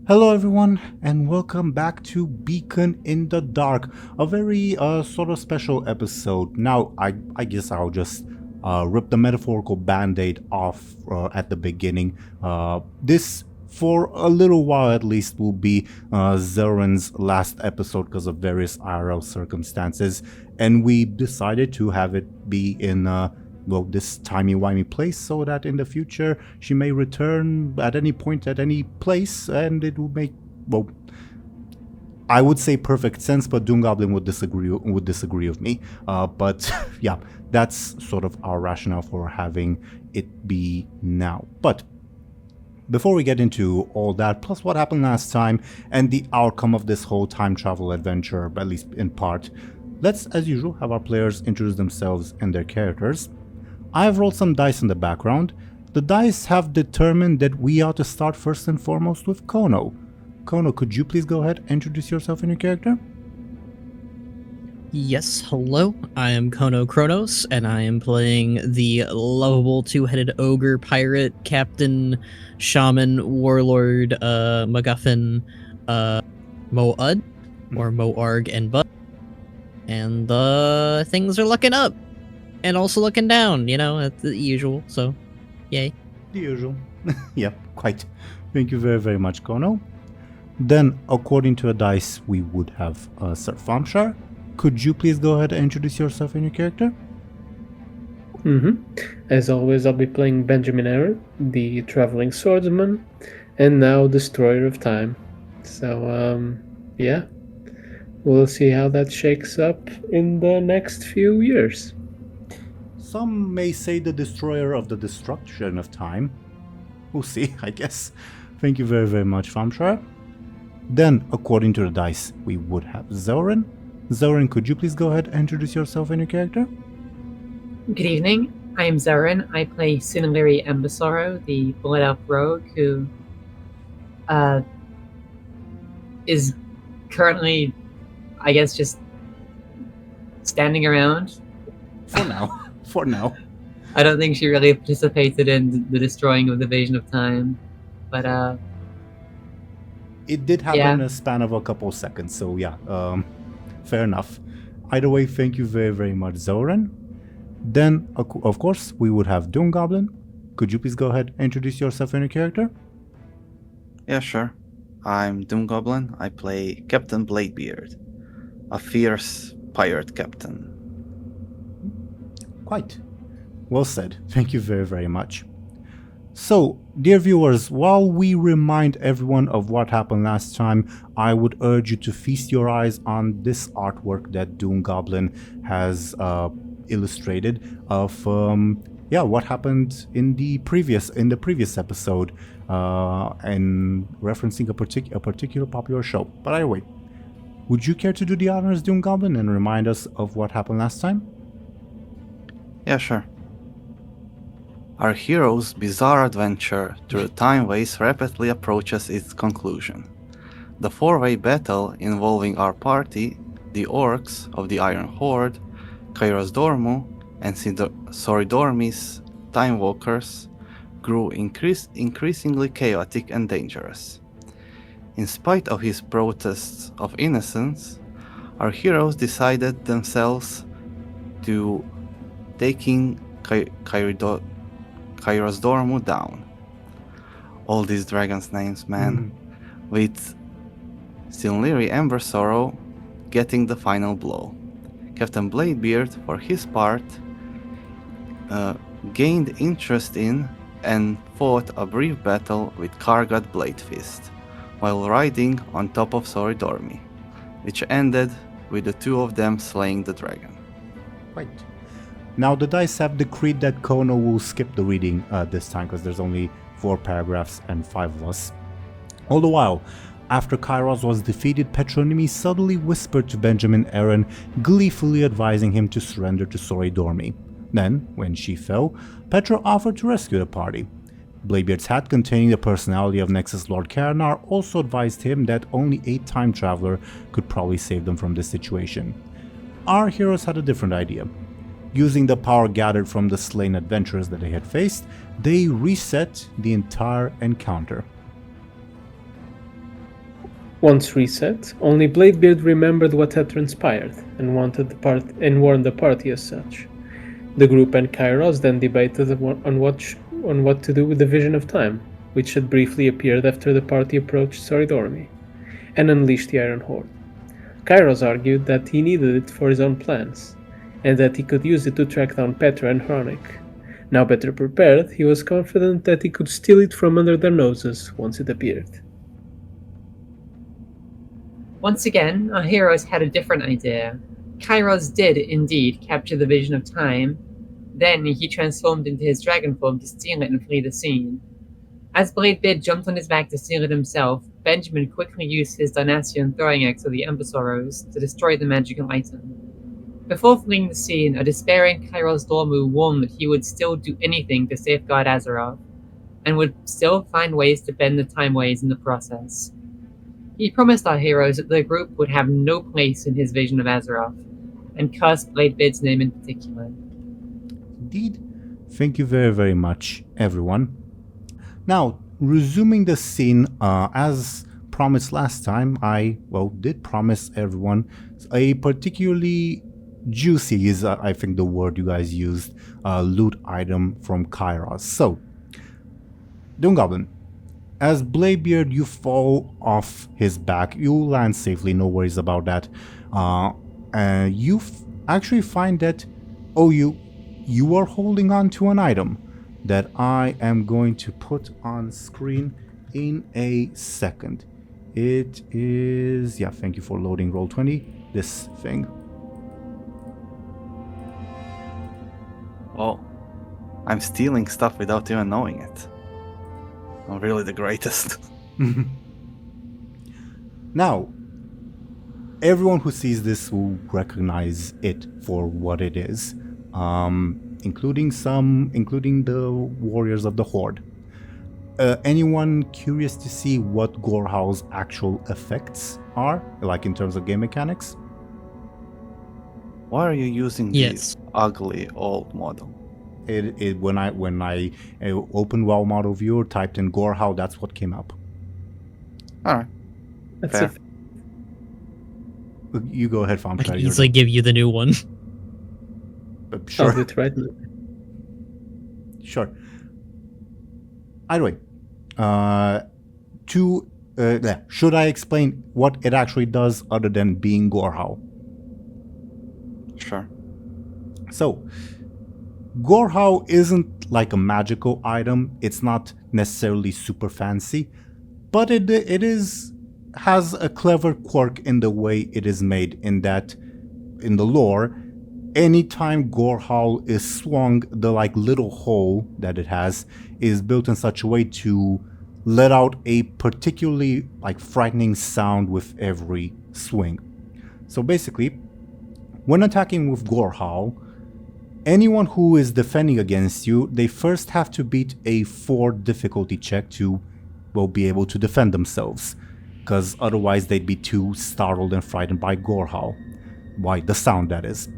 Hello everyone and welcome back to Beacon in the Dark, a very sort of special episode. Now I guess I'll just rip the metaphorical band-aid off at the beginning. This for a little while at least will be Zelryn's last episode because of various IRL circumstances, and we decided to have it be in this timey-wimey place so that in the future she may return at any point at any place, and it will make, well, I would say perfect sense, but DoomGoblin would disagree with me. But yeah, that's sort of our rationale for having it be now. But before we get into all that, plus what happened last time and the outcome of this whole time travel adventure, at least in part, let's, as usual, have our players introduce themselves and their characters. I have rolled some dice in the background. The dice have determined that we ought to start first and foremost with Khono. Khono, could you please go ahead and introduce yourself and your character? Yes, hello. I am Chronos, and I am playing the lovable two-headed ogre, pirate, captain, shaman, warlord, MacGuffin, Mo'ud, or Mo'arg, and Bud. And things are looking up. And also looking down, you know, the usual, so yay. The usual. Yeah, quite. Thank you very, very much, Khono. Then, according to the dice, we would have Sir Thompshire. Could you please go ahead and introduce yourself and your character? As always, I'll be playing Benjamin Aaran, the traveling swordsman, and now destroyer of time. So, yeah, we'll see how that shakes up in the next few years. Some may say the destroyer of the destruction of time. We'll see, I guess. Thank you very, very much, Thompshire. Then, according to the dice, we would have Zelryn. Zelryn, could you please go ahead and introduce yourself and your character? Good evening. I am Zelryn. I play Lyri Embersorrow, the Blood Elf rogue who is currently, I guess, just standing around. For now. For now. I don't think she really participated in the destroying of the Invasion of Time, but it did happen in a span of a couple seconds, so yeah, fair enough. Either way, thank you very, very much, Zelryn. Then, of course, we would have DoomGoblin. Could you please go ahead and introduce yourself and your character? Yeah, sure. I'm DoomGoblin. I play Captain Bladebeard, a fierce pirate captain. Quite. Well said. Thank you very, very much. So, dear viewers, while we remind everyone of what happened last time, I would urge you to feast your eyes on this artwork that DoomGoblin has illustrated of what happened in the previous episode, and referencing a particular popular show. But anyway, would you care to do the honors, DoomGoblin, and remind us of what happened last time? Yeah, sure. Our hero's bizarre adventure through the time waste rapidly approaches its conclusion. The four-way battle involving our party, the orcs of the Iron Horde, Kairos Dormu, and Soridormi's Time Walkers grew increasingly chaotic and dangerous. In spite of his protests of innocence, our heroes decided themselves to taking Kairos Dormu down. All these dragons' names, man. With Lyri Embersorrow getting the final blow. Captain Bladebeard, for his part, gained interest in and fought a brief battle with Kargat Bladefist, while riding on top of Soridormi, which ended with the two of them slaying the dragon. Right. Now, the dice have decreed that Khono will skip the reading this time because there's only 4 paragraphs and 5 of us. All the while, after Kairos was defeated, Petronymi suddenly whispered to Benjamin Aaran, gleefully advising him to surrender to Soridormi. Then, when she fell, Petra offered to rescue the party. Bladebeard's hat, containing the personality of Nexus Lord Teeironor, also advised him that only a time traveler could probably save them from this situation. Our heroes had a different idea. Using the power gathered from the slain adventurers that they had faced, they reset the entire encounter. Once reset, only Bladebeard remembered what had transpired and warned the party as such. The group and Kairos then debated on what to do with the Vision of Time, which had briefly appeared after the party approached Soridormi, and unleashed the Iron Horde. Kairos argued that he needed it for his own plans, and that he could use it to track down Petra and Hronic. Now better prepared, he was confident that he could steal it from under their noses once it appeared. Once again, our heroes had a different idea. Kairos did indeed capture the Vision of Time. Then he transformed into his dragon form to steal it and flee the scene. As Bladebeard jumped on his back to steal it himself, Benjamin quickly used his Dynastian throwing axe of the Embersorrows to destroy the magical item. Before fleeing the scene, a despairing Kairos Dormu warned that he would still do anything to safeguard Azeroth, and would still find ways to bend the time ways in the process. He promised our heroes that the group would have no place in his vision of Azeroth, and cursed Bladebeard's name in particular. Indeed. Thank you very, very much, everyone. Now, resuming the scene, as promised last time, I did promise everyone a particularly juicy, is I think the word you guys used, loot item from Kairos. So, DoomGoblin, as Bladebeard, you fall off his back. You land safely, no worries about that. You actually find that, you are holding on to an item that I am going to put on screen in a second. It is, thank you for loading Roll20, this thing. Oh, I'm stealing stuff without even knowing it. I'm really the greatest. Now, everyone who sees this will recognize it for what it is, including the warriors of the Horde. Anyone curious to see what Gorhau's actual effects are, like in terms of game mechanics? Why are you using Yes. the ugly old model? When I opened WoW Model Viewer, typed in Gorhau, that's what came up. Alright. That's Fair. You go ahead, I Thompshire. can easily give you the new one. Sure. I'll do it right now. Sure. Either way, should I explain what it actually does other than being Gorhau? Sure. So, Gorhau isn't like a magical item. It's not necessarily super fancy, but it has a clever quirk in the way it is made, in that, in the lore, anytime Gorhau is swung, the little hole that it has is built in such a way to let out a particularly frightening sound with every swing. So basically, when attacking with Gorhau, anyone who is defending against you, they first have to beat a 4 difficulty check to be able to defend themselves, because otherwise they'd be too startled and frightened by Gorhau. Why, the sound, that is.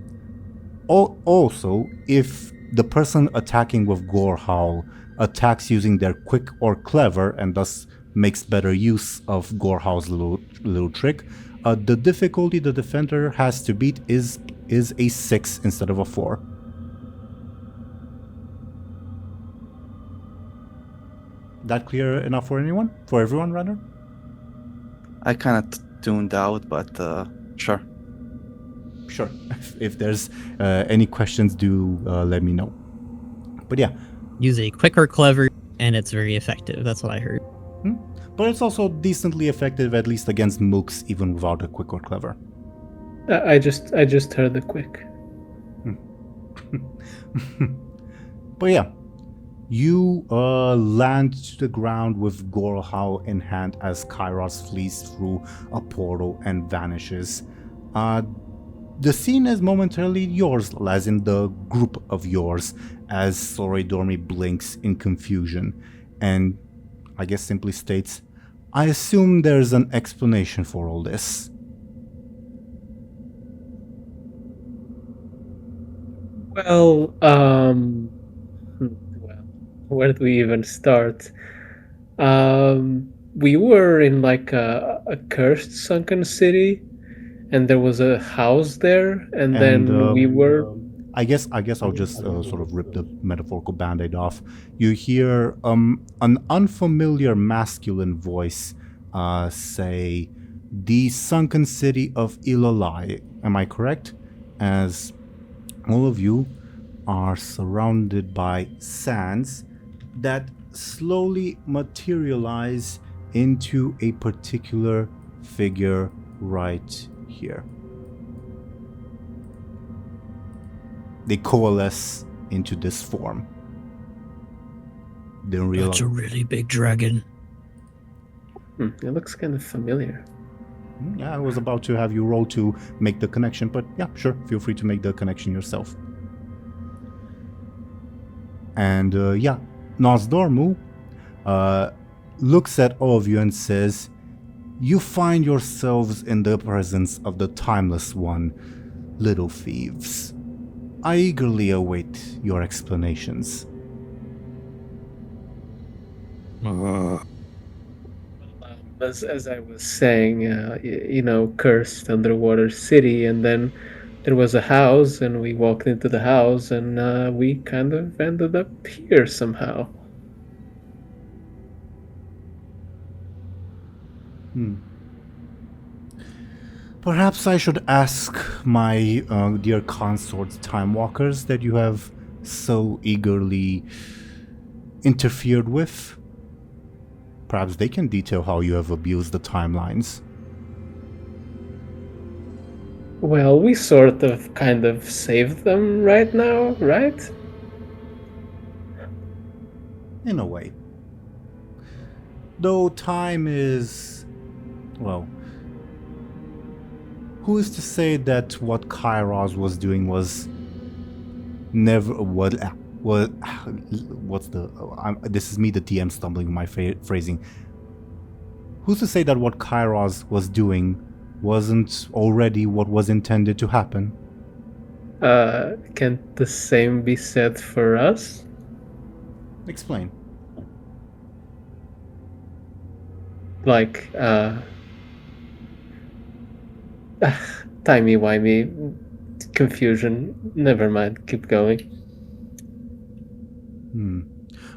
Also, if the person attacking with Gorhau attacks using their quick or clever, and thus makes better use of Gorhau's little trick, the difficulty the defender has to beat is a 6 instead of a 4. That clear enough for anyone? For everyone, rather? I kind of tuned out, but sure. Sure. If there's any questions, do let me know. But yeah. Use a quick or clever, and it's very effective. That's what I heard. But it's also decently effective, at least against mooks, even without a quick or clever. I just heard the quick. But yeah. You land to the ground with Gorhau in hand as Kairos flees through a portal and vanishes. The scene is momentarily yours, as in the group of yours, as Soridormi blinks in confusion, and I guess simply states, "I assume there's an explanation for all this." Well, where do we even start? we were in like a cursed sunken city, and there was a house there, and then we were. I guess I'll just sort of rip the metaphorical band-aid off. You hear an unfamiliar masculine voice say, "The sunken city of Ilalai." Am I correct? As all of you are surrounded by sands that slowly materialize into a particular figure right here. They coalesce into this form. Didn't realize. That's a really big dragon. It looks kind of familiar. Yeah, I was about to have you roll to make the connection, but yeah, sure, feel free to make the connection yourself. And yeah, Nozdormu looks at all of you and says, "You find yourselves in the presence of the Timeless One, little thieves. I eagerly await your explanations." As I was saying, cursed underwater city, and then there was a house, and we walked into the house, and we kind of ended up here somehow. Perhaps I should ask my dear consorts, Time Walkers, that you have so eagerly interfered with. Perhaps they can detail how you have abused the timelines. Well, we sort of kind of saved them right now, right? In a way. Though time is... well... who is to say that what Kairos was doing was never... what's the... this is me, the DM, stumbling my phrasing. Who's to say that what Kairos was doing wasn't already what was intended to happen? Can't the same be said for us? Explain. Like, timey-wimey confusion. Never mind, keep going.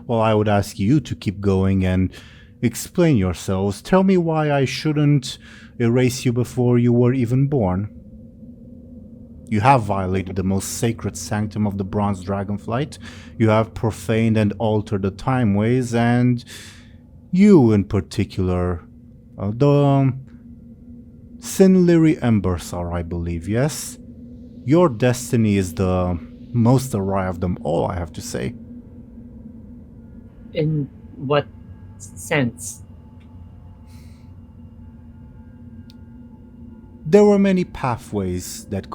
Well, I would ask you to keep going and explain yourselves. Tell me why I shouldn't erase you before you were even born. You have violated the most sacred sanctum of the Bronze Dragonflight. You have profaned and altered the time ways, and you in particular, the Lyri Embersorrow, I believe, yes? Your destiny is the most awry of them all, I have to say. In what sense? There were many pathways that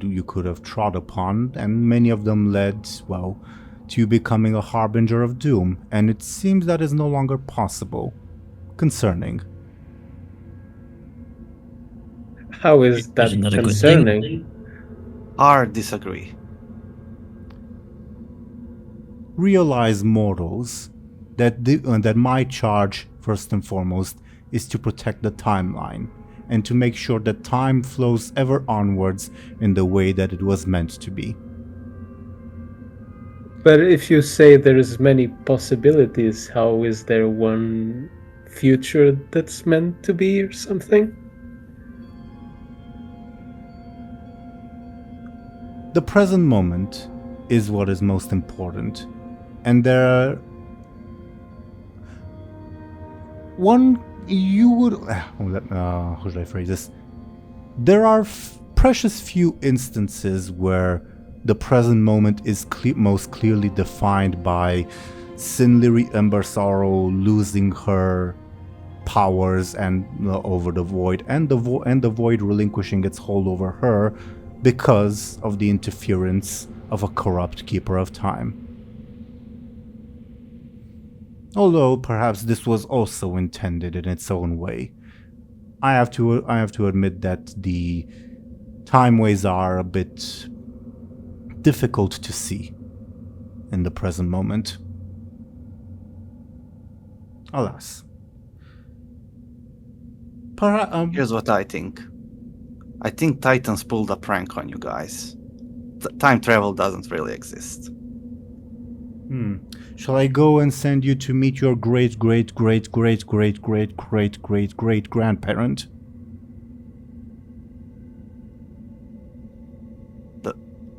you could have trod upon, and many of them led, well, to you becoming a harbinger of doom, and it seems that is no longer possible. Concerning. How is that Isn't that a good concerning? Hard disagree. Realize, mortals, that my charge, first and foremost, is to protect the timeline, and to make sure that time flows ever onwards in the way that it was meant to be. But if you say there's many possibilities, how is there one future that's meant to be or something? The present moment is what is most important, and there are... how should I phrase this? There are precious few instances where the present moment is most clearly defined by Lyri Embersorrow losing her powers and over the void, and the void relinquishing its hold over her because of the interference of a corrupt keeper of time. Although perhaps this was also intended in its own way. I have to admit that the timeways are a bit difficult to see in the present moment. Alas. Here's what I think. I think Titans pulled a prank on you guys. Time travel doesn't really exist. Shall I go and send you to meet your great great great great great great great great great grandparent?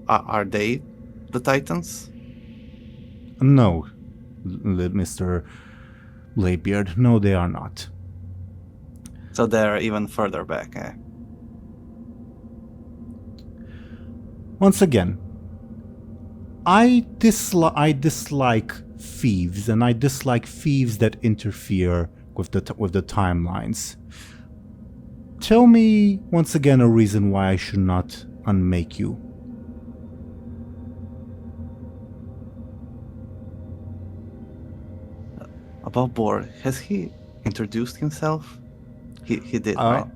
Are they the Titans? No, Mr. Bladebeard. No, they are not. So they're even further back, eh? Once again, I dislike thieves, and I dislike thieves that interfere with the timelines. Tell me once again a reason why I should not unmake you. About Bor, has he introduced himself? He did, right?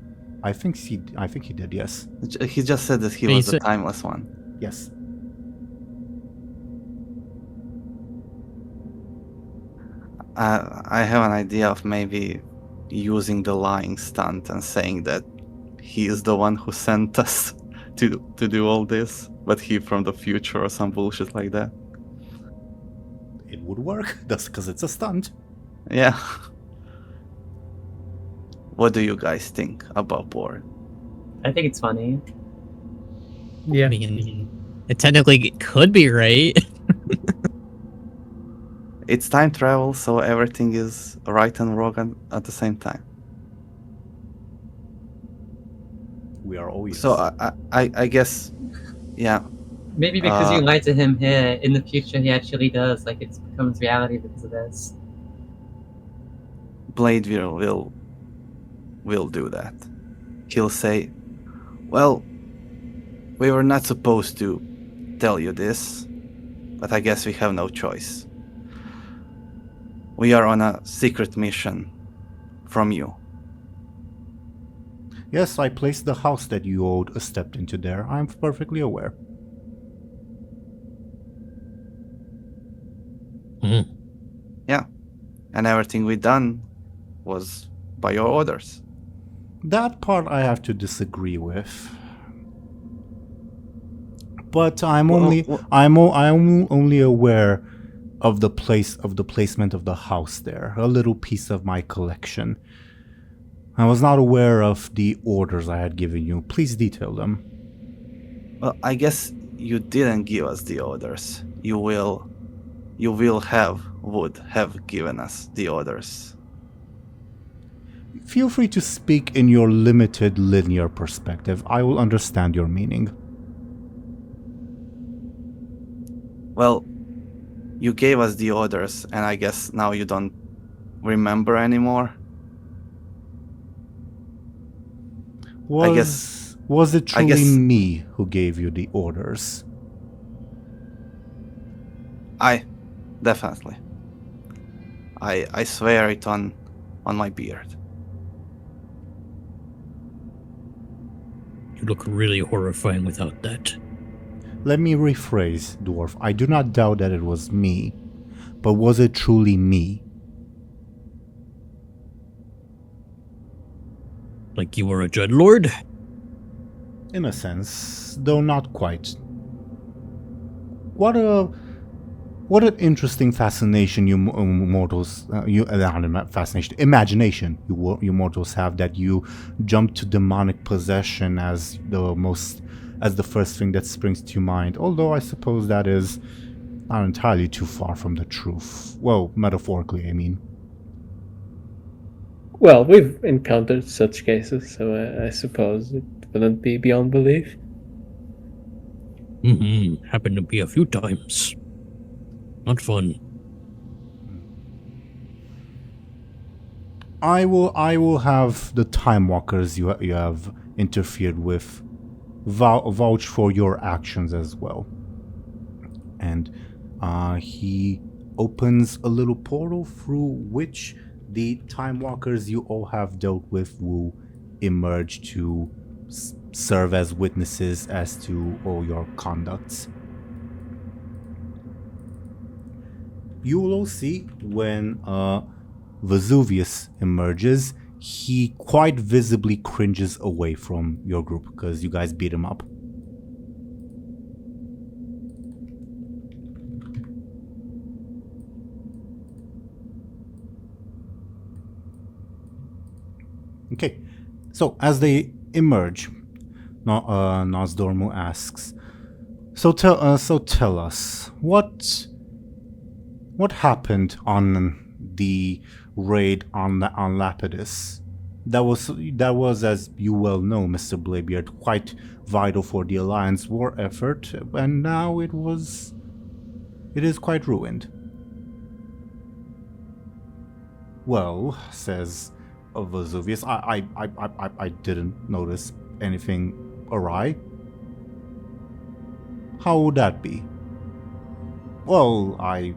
I think he did. Yes. He just said that he He was the said- timeless one. Yes. I have an idea of maybe using the lying stunt and saying that he is the one who sent us to do all this, but he from the future or some bullshit like that. It would work. That's because it's a stunt. Yeah. What do you guys think about Bor? I think it's funny. Yeah. I mean, it technically could be right. It's time travel, so everything is right and wrong at the same time. We are always. So I guess, yeah. Maybe because you Uh, lied to him here, in the future he actually does. Like, it becomes reality because of this. Bladebeard will do that. He'll say, well, we were not supposed to tell you this, but I guess we have no choice. We are on a secret mission from you. Yes, I placed the house that you owed stepped into there. I'm perfectly aware. Yeah. And everything we done was by your orders. That part I have to disagree with. But I'm only aware of the placement of the house there, a little piece of my collection. I was not aware of the orders I had given you. Please detail them. Well, I guess you didn't give us the orders. Would have given us the orders. Feel free to speak in your limited linear perspective. I will understand your meaning. Well, you gave us the orders, and I guess now you don't remember anymore. Was it truly me who gave you the orders? Definitely. I swear it on my beard. You look really horrifying without that. Let me rephrase, Dwarf. I do not doubt that it was me, but was it truly me? Like you were a dreadlord? In a sense, though not quite. What an interesting fascination you mortals, imagination you mortals have, that you jump to demonic possession as the first thing that springs to your mind. Although I suppose that is not entirely too far from the truth. Well, metaphorically, I mean. Well, we've encountered such cases, so I suppose it wouldn't be beyond belief. Happened to be a few times. Not fun. I will have the Time Walkers you have interfered with vouch for your actions as well. And he opens a little portal through which the Time Walkers you all have dealt with will emerge to serve as witnesses as to all your conducts. You will all see when Vesuvius emerges, he quite visibly cringes away from your group because you guys beat him up. Okay, so as they emerge, Nosdormu asks, So tell us, what happened on the raid on Lapidus? That was, as you well know, Mr. Bladebeard, quite vital for the Alliance war effort, and now it is quite ruined. Well, says Vesuvius, I didn't notice anything awry. How would that be? Well, I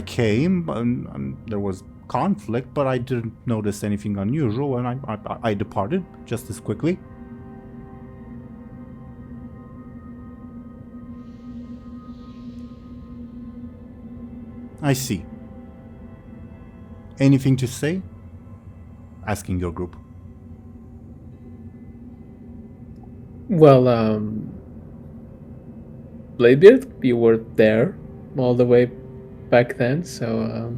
came and there was conflict, but I didn't notice anything unusual, and I departed just as quickly. I see. Anything to say? Asking your group. Well, Bladebeard, you were there all the way back then, so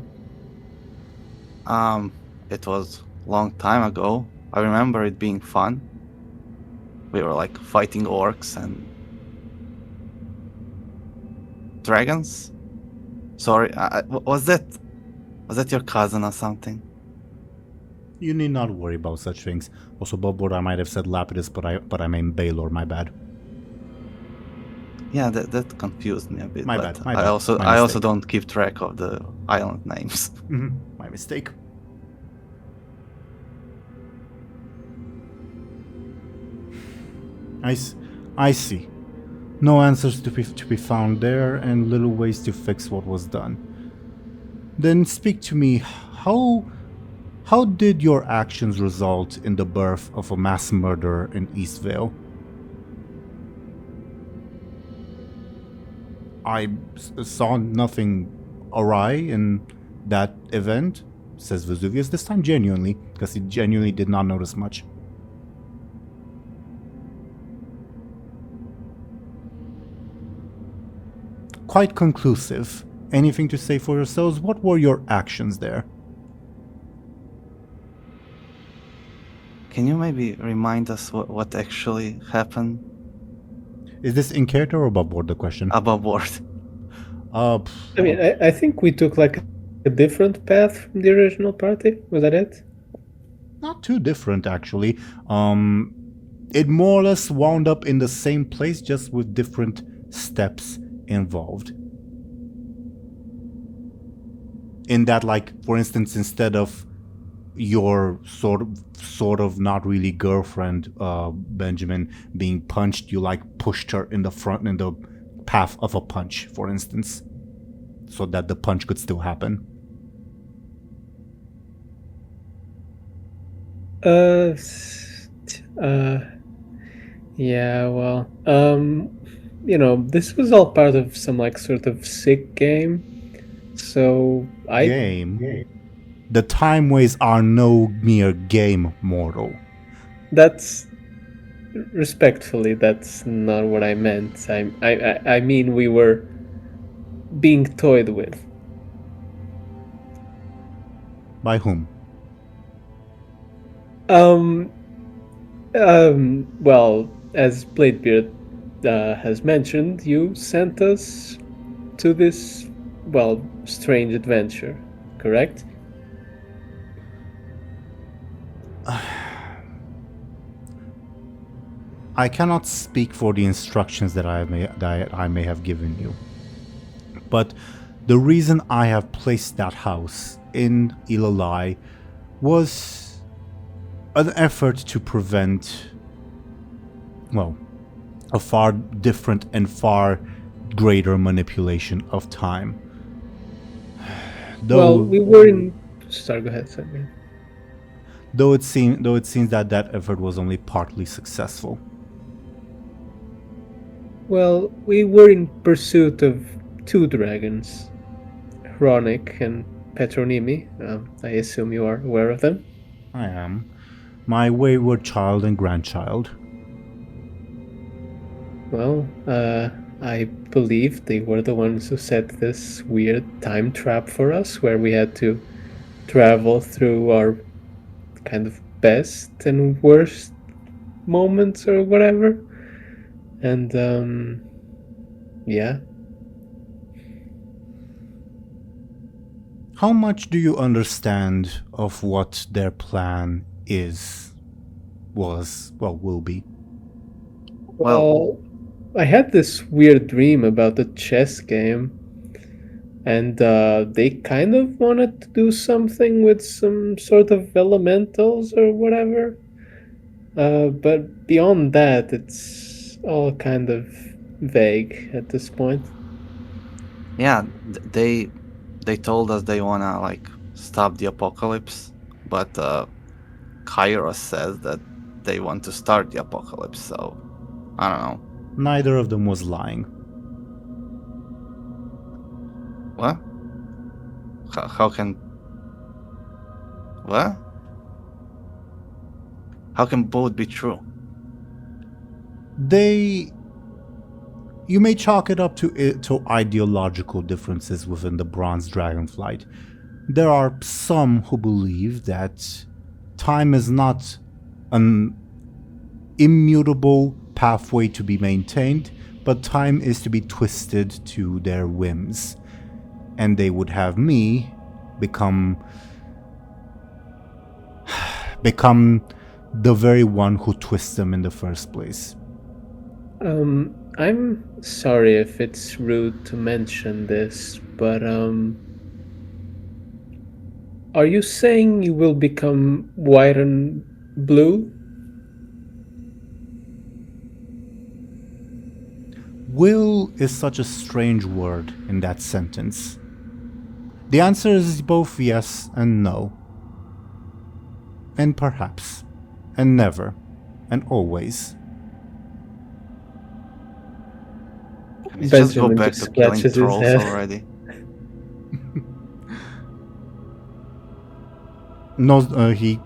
It was a long time ago. I remember it being fun. We were like fighting orcs and dragons. Sorry, was that your cousin or something? You need not worry about such things. Also, Bobboard, I might have said Lapidus, but I meant Baylor. My bad. Yeah, that confused me a bit. My but bad. My I bad. also My I also mistake. don't keep track of the island names. My mistake. I see. No answers to be found there, and little ways to fix what was done. Then speak to me. How did your actions result in the birth of a mass murder in Eastvale? I saw nothing awry in that event, says Vesuvius, this time genuinely, because he genuinely did not notice much. Quite conclusive. Anything to say for yourselves? What were your actions there? Can you maybe remind us what actually happened? Is this in character or above board, the question? Above board. I mean, I think we took like a different path from the original party. Was that it? Not too different, actually. It more or less wound up in the same place, just with different steps involved. In that, like, for instance, instead of your sort of not really girlfriend, Benjamin, being punched, you like pushed her in the front in the path of a punch, for instance, so that the punch could still happen. Yeah, well, this was all part of some like sort of sick game. So Game. The time ways are no mere game, mortal. That's respectfully, that's not what I meant. I mean we were being toyed with. By whom? Well, as Bladebeard has mentioned, you sent us to this, well, strange adventure, correct? I cannot speak for the instructions that I may have given you, but the reason I have placed that house in Ilalai was an effort to prevent, well, a far different and far greater manipulation of time. Well, we were in. Sorry, go ahead, Sammy. Though it seems that effort was only partly successful. Well, we were in pursuit of two dragons, Chronic and Petronimi. I assume you are aware of them. I am. My wayward child and grandchild. Well, I believe they were the ones who set this weird time trap for us where we had to travel through our kind of best and worst moments or whatever. And, yeah. How much do you understand of what their plan will be? Well, I had this weird dream about the chess game, and they kind of wanted to do something with some sort of elementals or whatever. But beyond that, it's all kind of vague at this point. Yeah, they told us they wanna like stop the apocalypse, but Kairos says that they want to start the apocalypse. So I don't know. Neither of them was lying. What? How can? What? How can both be true? You may chalk it up to ideological differences within the Bronze Dragonflight. There are some who believe that time is not an immutable pathway to be maintained, but time is to be twisted to their whims. And they would have me become the very one who twists them in the first place. I'm sorry if it's rude to mention this, but are you saying you will become white and blue? Will is such a strange word in that sentence. The answer is both yes and no. And perhaps. And never. And always. Can you just go Benjamin back just to killing scratches his trolls head. already? No, he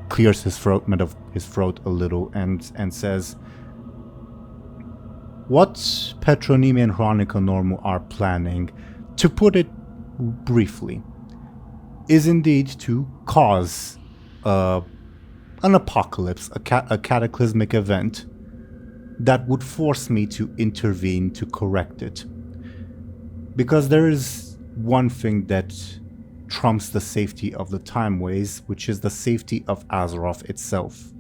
clears his throat a little and says, what Petronymi and Chronica Normu are planning, to put it briefly, is indeed to cause an apocalypse, a cataclysmic event that would force me to intervene to correct it. Because there is one thing that trumps the safety of the Timeways, which is the safety of Azeroth itself.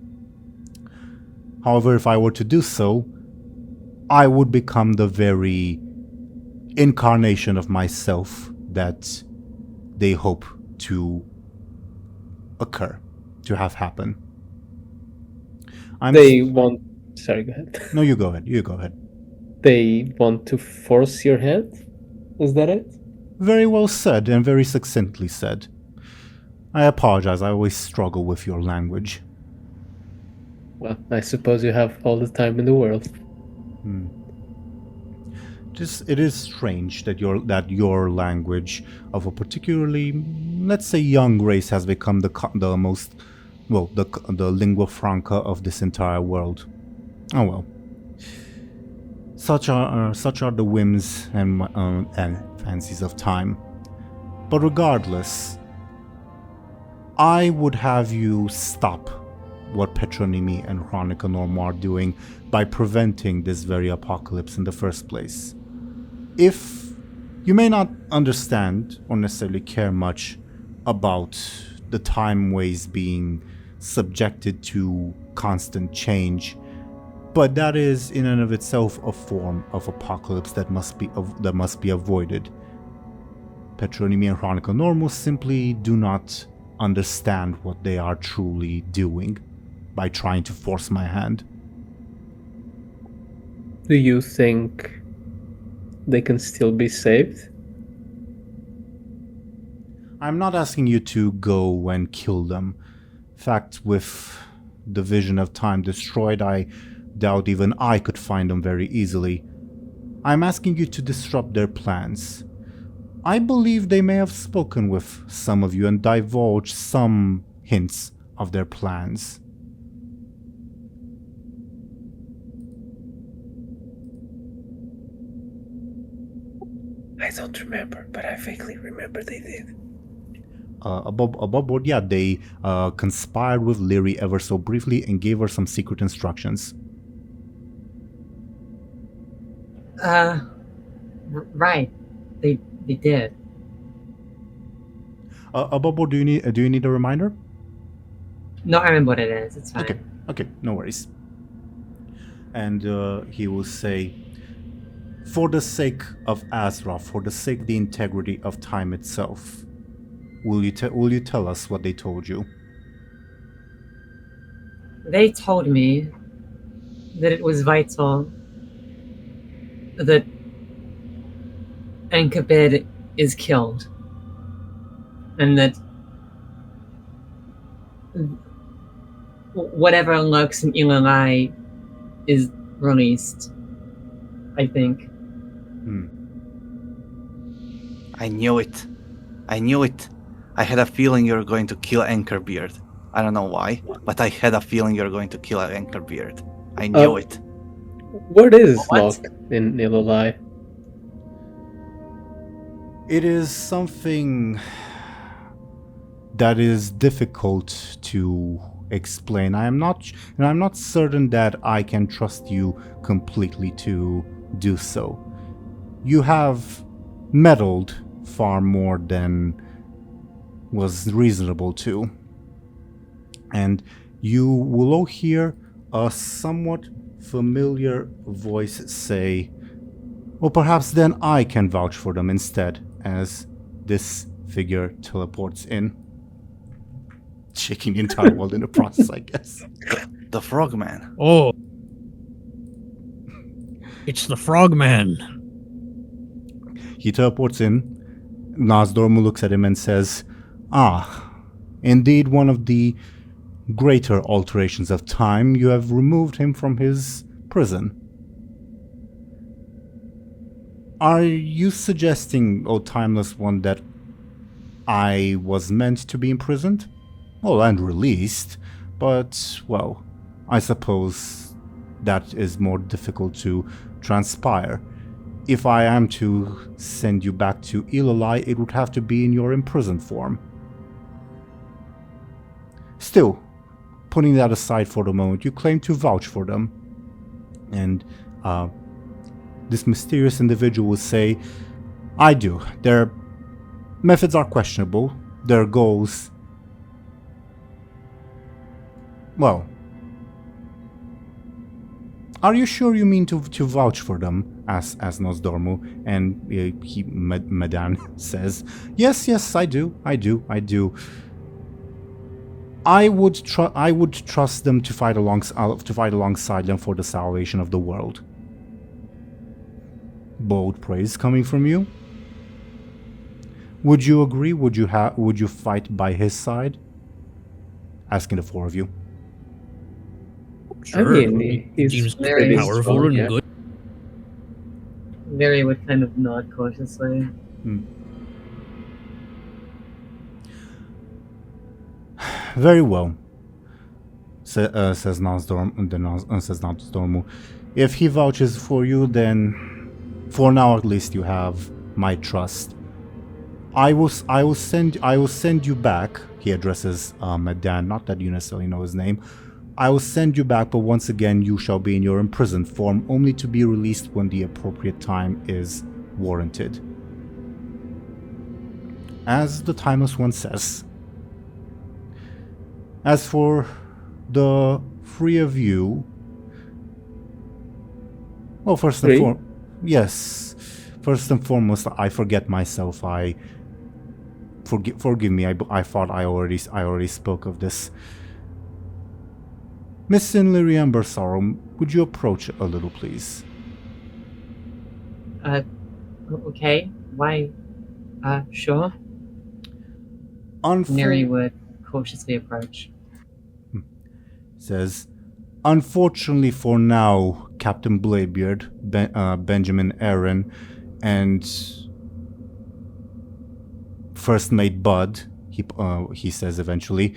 However, if I were to do so, I would become the very incarnation of myself that they hope to have happen. Sorry, go ahead. No, you go ahead. They want to force your hand? Is that it? Very well said, and very succinctly said. I apologize, I always struggle with your language. Well, I suppose you have all the time in the world. It is strange that your language of a particularly, let's say, young race has become the most, the lingua franca of this entire world. Oh well. Such are the whims and fancies of time. But regardless, I would have you stop what Petronymi and Chronica Normu are doing by preventing this very apocalypse in the first place. If you may not understand or necessarily care much about the Timeways being subjected to constant change, but that is in and of itself a form of apocalypse that must be avoided. Petronymi and Chronica Normu simply do not understand what they are truly doing by trying to force my hand. Do you think they can still be saved? I'm not asking you to go and kill them. In fact, with the vision of time destroyed, I doubt even I could find them very easily. I'm asking you to disrupt their plans. I believe they may have spoken with some of you and divulged some hints of their plans. I don't remember, but I vaguely remember they did. Above board, yeah, they conspired with Lyri ever so briefly and gave her some secret instructions. Right. They did. Above board, do you need a reminder? No, I remember what it is. It's fine. Okay, no worries. And he will say, for the sake of Azra, for the sake of the integrity of time itself, will you tell us what they told you? They told me that it was vital that Enkabid is killed, and that whatever lurks in Ilalai is released, I think. I knew it. I had a feeling you were going to kill Anchorbeard. I don't know why, but I had a feeling you were going to kill Anchorbeard. I knew it. What is What? locked in Ilalai? It is something that is difficult to explain. I'm not certain that I can trust you completely to do so. You have meddled far more than was reasonable to, and you will all hear a somewhat familiar voice say, "Well, perhaps then I can vouch for them instead," as this figure teleports in, shaking the entire world in the process, I guess. The Frogman. Oh. It's the Frogman. He teleports in. Nozdormu looks at him and says, "Ah, indeed one of the greater alterations of time. You have removed him from his prison. Are you suggesting, O Timeless One, that I was meant to be imprisoned? Well, and released, but, well, I suppose that is more difficult to transpire. If I am to send you back to Ilalai, it would have to be in your imprisoned form. Still, putting that aside for the moment, you claim to vouch for them." And this mysterious individual will say, "I do. Their methods are questionable. Their goals... Well... Are you sure you mean to vouch for them?" asks Nozdormu, and Medan says, Yes, I do. I would trust them to fight alongside them for the salvation of the world." Bold praise coming from you. Would you agree? Would you fight by his side? Asking the four of you. Sure. I mean, he's seems very pretty powerful strong, and yeah. good. Lyri would kind of nod cautiously. Very well, says Nozdormu. If he vouches for you, then for now at least you have my trust. I will send you back. He addresses Medan, not that you necessarily know his name. I will send you back, but once again you shall be in your imprisoned form, only to be released when the appropriate time is warranted. As the Timeless One says. As for the three of you, well, first and foremost, I forget myself. Forgive me. I thought I already spoke of this. Miss Lyri Embersorrow, would you approach a little, please? Okay. Why? Sure. Lyri would cautiously approach. Says, unfortunately for now, Captain Bladebeard, Benjamin Aaran, and First Mate Bud, he says eventually,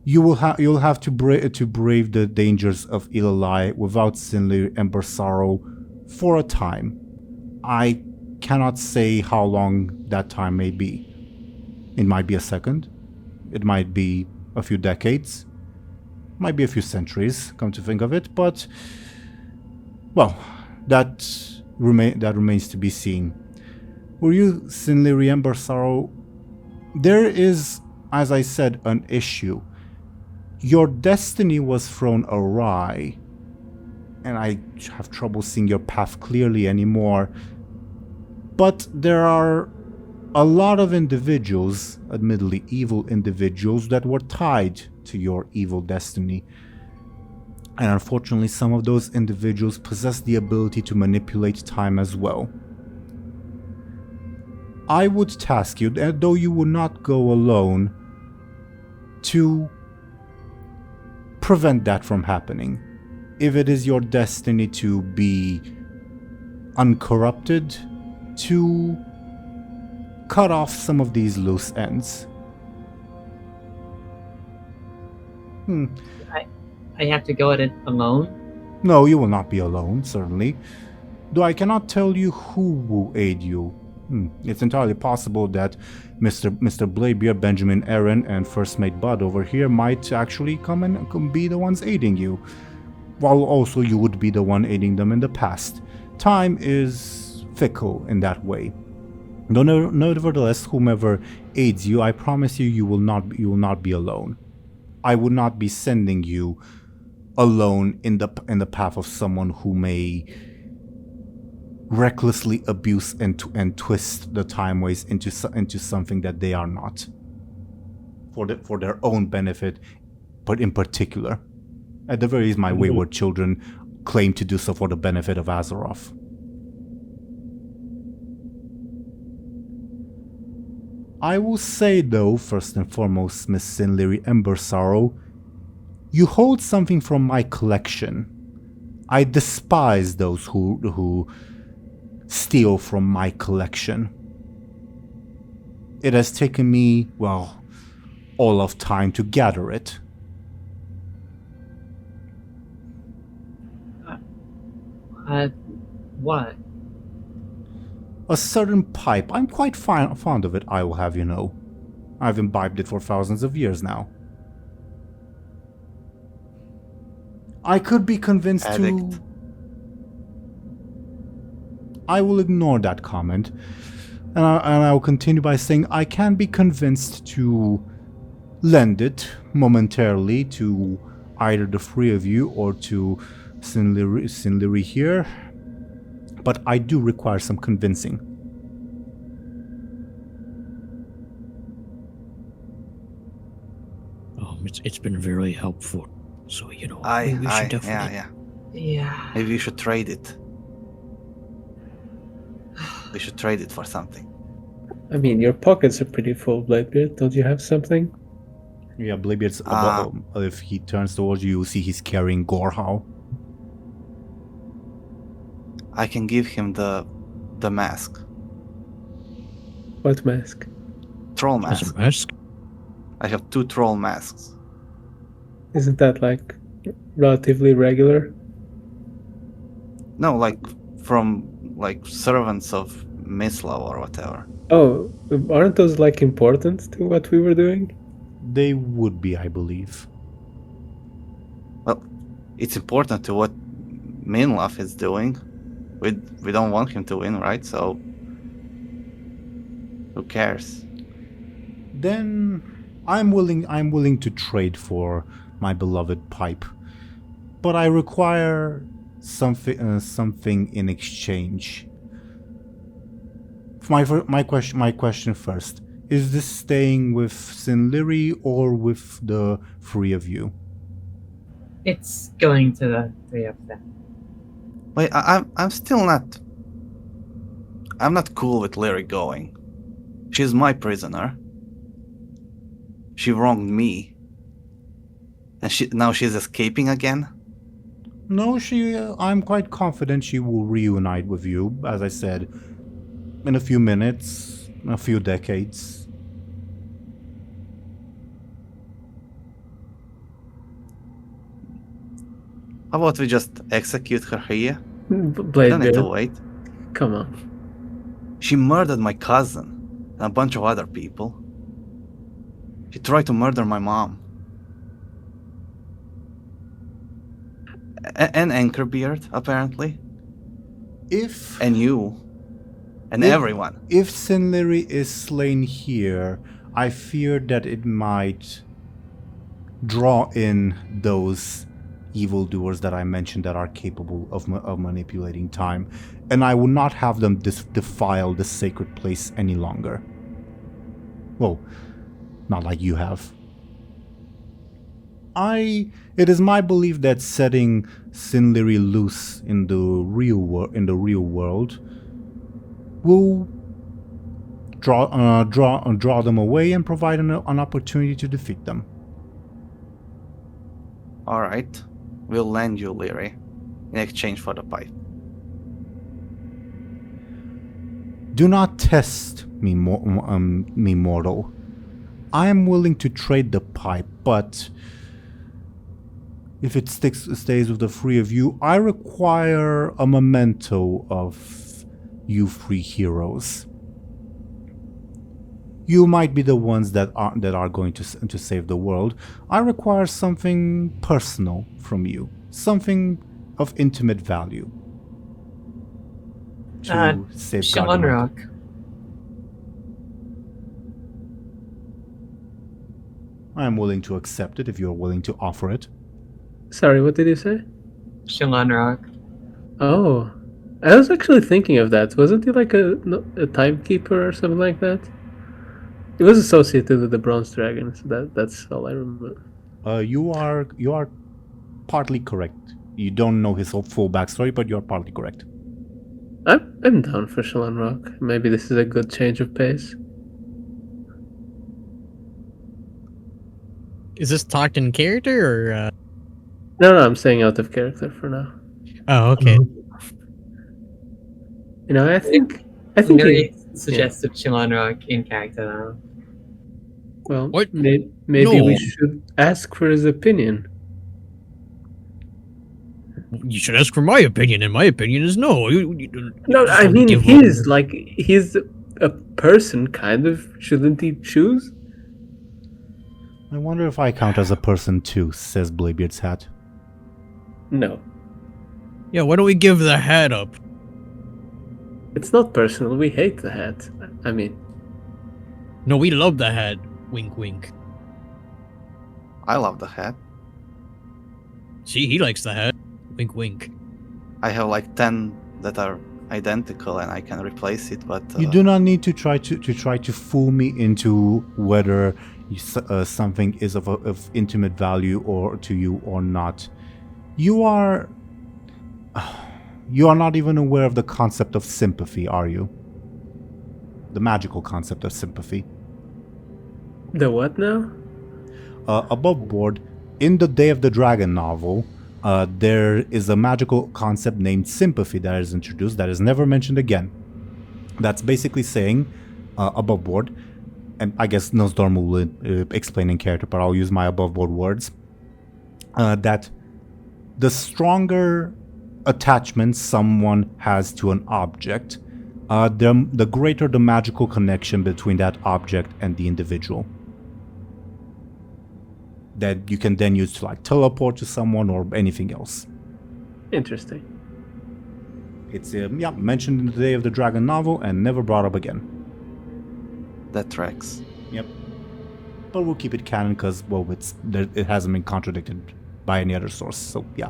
You'll have to brave the dangers of Ilalai without Sinli Embersorrow for a time. I cannot say how long that time may be. It might be a second. It might be a few decades. Might be a few centuries, come to think of it, but well, that remains to be seen. Were you Sinli Embersorrow? There is, as I said, an issue. Your destiny was thrown awry, and I have trouble seeing your path clearly anymore. But there are a lot of individuals, admittedly evil individuals, that were tied to your evil destiny. And unfortunately, some of those individuals possess the ability to manipulate time as well. I would task you, though you would not go alone, to prevent that from happening. If it is your destiny to be uncorrupted, to cut off some of these loose ends. I have to go at it alone? No, you will not be alone, certainly. Though I cannot tell you who will aid you. It's entirely possible that Mr. Bladebeard, Benjamin Aaran, and First Mate Bud over here might actually come and be the ones aiding you, while also you would be the one aiding them in the past. Time is fickle in that way. Though nevertheless, whomever aids you, I promise you, you will not be alone. I would not be sending you alone in the path of someone who may recklessly abuse and twist the time ways into something that they are not, for their own benefit, but in particular, at the very least, my wayward children claim to do so for the benefit of Azeroth. I will say, though, first and foremost, Miss Sinli Embersorrow, you hold something from my collection. I despise those who steal from my collection. It has taken me, well, all of time to gather it. What? A certain pipe. I'm quite fond of it, I will have you know. I've imbibed it for thousands of years now. I could be convinced to... I will ignore that comment. And I will continue by saying I can be convinced to lend it momentarily to either the three of you or to Sinli here. But I do require some convincing. It's been very helpful. So, you know, we should definitely... Yeah. Maybe we should trade it. We should trade it for something. I mean, your pockets are pretty full, Bladebeard. Don't you have something? Yeah, Bladebeard's if he turns towards you, you'll see he's carrying Gorehow. I can give him the mask. What mask? Troll As mask. a mask? I have 2 troll masks. Isn't that, like, relatively regular? No, like from servants of Mueh'zala or whatever. Oh, aren't those, like, important to what we were doing? They would be, I believe. Well, it's important to what Minlaf is doing. We don't want him to win, right? So who cares? Then I'm willing to trade for my beloved pipe, but I require something in exchange. My question first: is this staying with Sinli or with the three of you? It's going to the three of them. Wait, I'm still not. I'm not cool with Lyri going. She's my prisoner. She wronged me, and now she's escaping again. No, I'm quite confident she will reunite with you, as I said, in a few minutes, a few decades. How about we just execute her here? We don't need to Bladebeard, wait. come on. She murdered my cousin and a bunch of other people. She tried to murder my mom. And Anchorbeard, apparently. If And you. And If- everyone. if Lyri is slain here, I fear that it might draw in those evildoers that I mentioned that are capable of manipulating time, and I will not have them defile the sacred place any longer. Well, not like you have. It is my belief that setting Lyri loose in the real world will draw them away and provide an opportunity to defeat them. Alright. We'll lend you Lyri in exchange for the pipe. Do not test me, mortal. I am willing to trade the pipe, but if it stays with the three of you, I require a memento of you three heroes. You might be the ones that are going to save the world. I require something personal from you, something of intimate value to safeguard the world. Shalonrock. I am willing to accept it if you are willing to offer it. Sorry, what did you say? Shalonrock. Oh, I was actually thinking of that. Wasn't he like a timekeeper or something like that? It was associated with the Bronze Dragon, so that's all I remember. You are partly correct. You don't know his full backstory, but you are partly correct. I'm down for Shalonrock. Maybe this is a good change of pace. Is this talked in character or? No, I'm staying out of character for now. Oh, okay. You know, I think Very suggestive Shalonrock in character now. well, What? maybe No. we should ask for his opinion. You should ask for my opinion, and my opinion is no. No, I mean he's a person, kind of. Shouldn't he choose? I wonder if I count as a person too, says Bladebeard's hat. No, Yeah, why don't we give the hat up? it's not personal. We hate the hat. I mean, No, we love the hat. Wink, wink. I love the hat. See, he likes the hat. Wink, wink. I have like 10 that are identical and I can replace it, but You do not need to try to fool me into whether something is of intimate value or to you or not. You are not even aware of the concept of sympathy, are you? The magical concept of sympathy. the what now? Above board, in the Day of the Dragon novel, there is a magical concept named sympathy that is introduced that is never mentioned again. That's basically saying, above board, and I guess Nosdorm will explain in character, but I'll use my above board words, that the stronger attachment someone has to an object, the greater the magical connection between that object and the individual. That you can then use to like teleport to someone or anything else. Interesting. It's mentioned in the Day of the Dragon novel and never brought up again. that tracks. Yep. But we'll keep it canon because, well, it hasn't been contradicted by any other source, so yeah.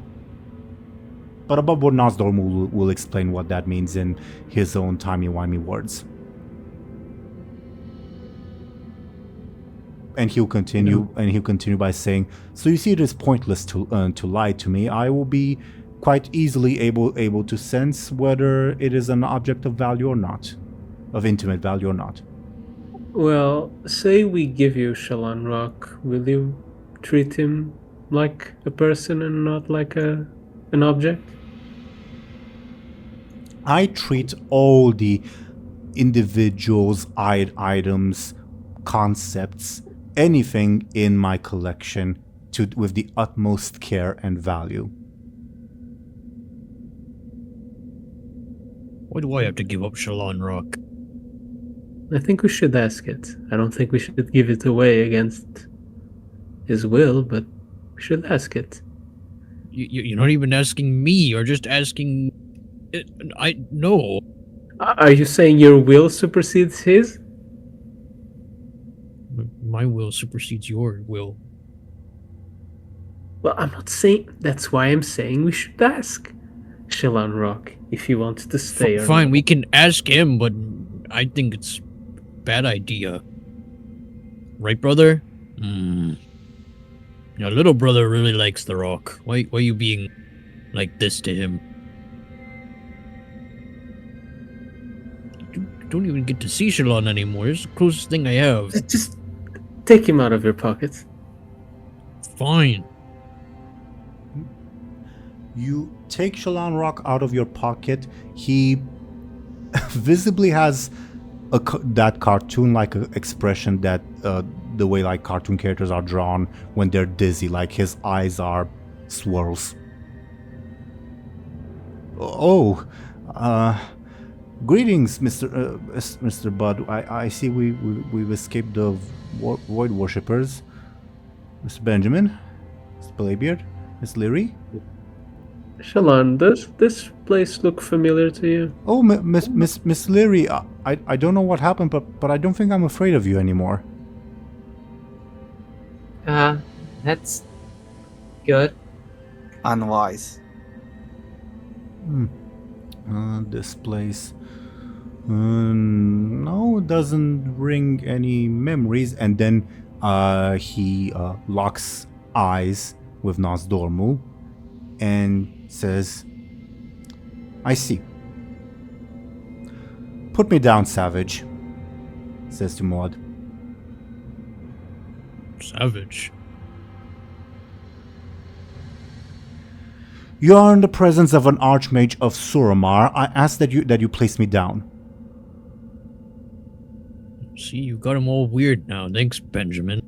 But above board, Nosdorm will explain what that means in his own timey-wimey words. And he'll continue. And he'll continue by saying, "So you see, it is pointless to lie to me. I will be quite easily able to sense whether it is an object of value or not, of intimate value or not." Well, say we give you Shalon Rock, will you treat him like a person and not like an object? I treat all the individuals, items, concepts, anything in my collection with the utmost care and value. Why do I have to give up Shalon Rock? I think we should ask it. I don't think we should give it away against his will, but we should ask it. You're not even asking me. You're just asking. No. Are you saying your will supersedes his? My will supersedes your will. Well, I'm not saying. That's why I'm saying we should ask Shalon Rock if he wants to stay. Or Fine, not. we can ask him, but I think it's a bad idea. Right, brother? Your little brother really likes the rock. Why are you being like this to him? You don't even get to see Shalon anymore. It's the closest thing I have. Just take him out of your pockets. Fine. You take Shalon Rock out of your pocket. He visibly has that cartoon-like expression that the way like cartoon characters are drawn when they're dizzy, like his eyes are swirls. Oh, greetings, Mr. Bud. I see we've escaped the Void Worshippers. Mr. Benjamin, Mr. Bladebeard, Miss Lyri. Shalon, does this place look familiar to you? Oh, Miss Lyri, I don't know what happened, but I don't think I'm afraid of you anymore. That's good. Unwise. This place. No, it doesn't ring any memories. And then he locks eyes with Nosdormu and says, I see. Put me down, savage, says to Maud. Savage. You are in the presence of an archmage of Suramar. I ask that you place me down. See, you got him all weird now. Thanks, Benjamin.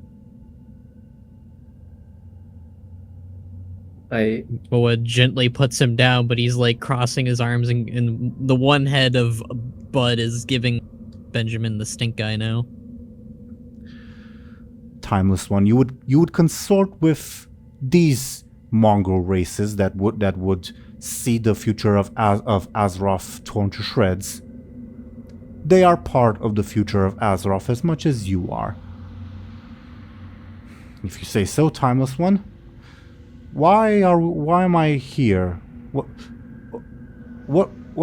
Boa gently puts him down, but he's like crossing his arms, and the one head of Bud is giving Benjamin the stink eye now. Timeless One, you would consort with these mongrel races that would see the future of Azeroth torn to shreds. They are part of the future of Azeroth as much as you are. If you say so, Timeless One. Why am I here? What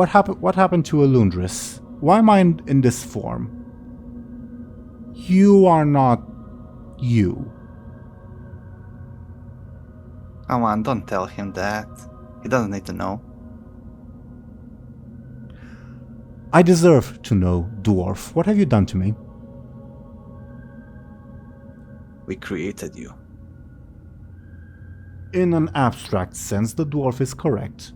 happened to Elundris? Why am I in this form? You are not you. Come on, don't tell him that. He doesn't need to know. I deserve to know, dwarf. What have you done to me? We created you. In an abstract sense, the dwarf is correct.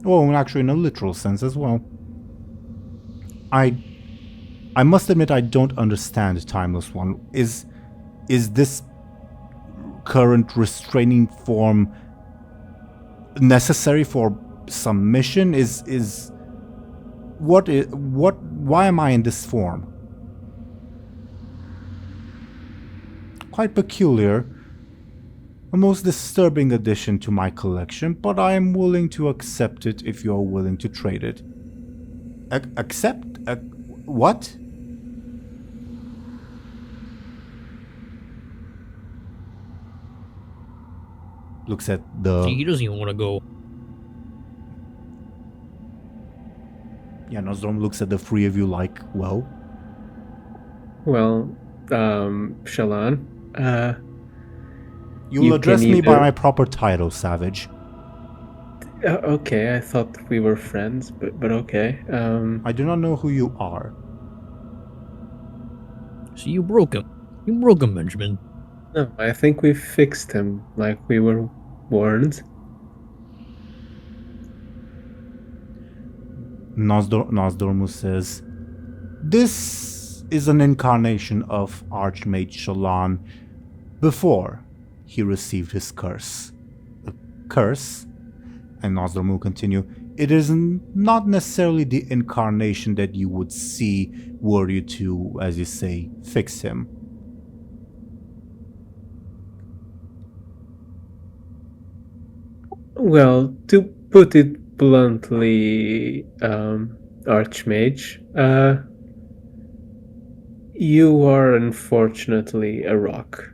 Oh, actually in a literal sense as well. I must admit I don't understand, Timeless One. Is this current restraining form necessary for some mission? Why am I in this form? Quite peculiar. A most disturbing addition to my collection, but I am willing to accept it if you are willing to trade it. Accept? What? Looks at the... He doesn't even want to go. Yeah, Nosdorm looks at the three of you like, well... Well, Shalon, You will You address can me by either- my proper title, Savage. okay, I thought we were friends, but okay. I do not know who you are. See, you broke him. You broke him, Benjamin. No, I think we fixed him like we were warned. Nosdormu says, this is an incarnation of Archmage Shalon before he received his curse. A curse? And Nosdormu continue, it is not necessarily the incarnation that you would see were you to, as you say, fix him. Well, to put it bluntly, Archmage, you are unfortunately a rock.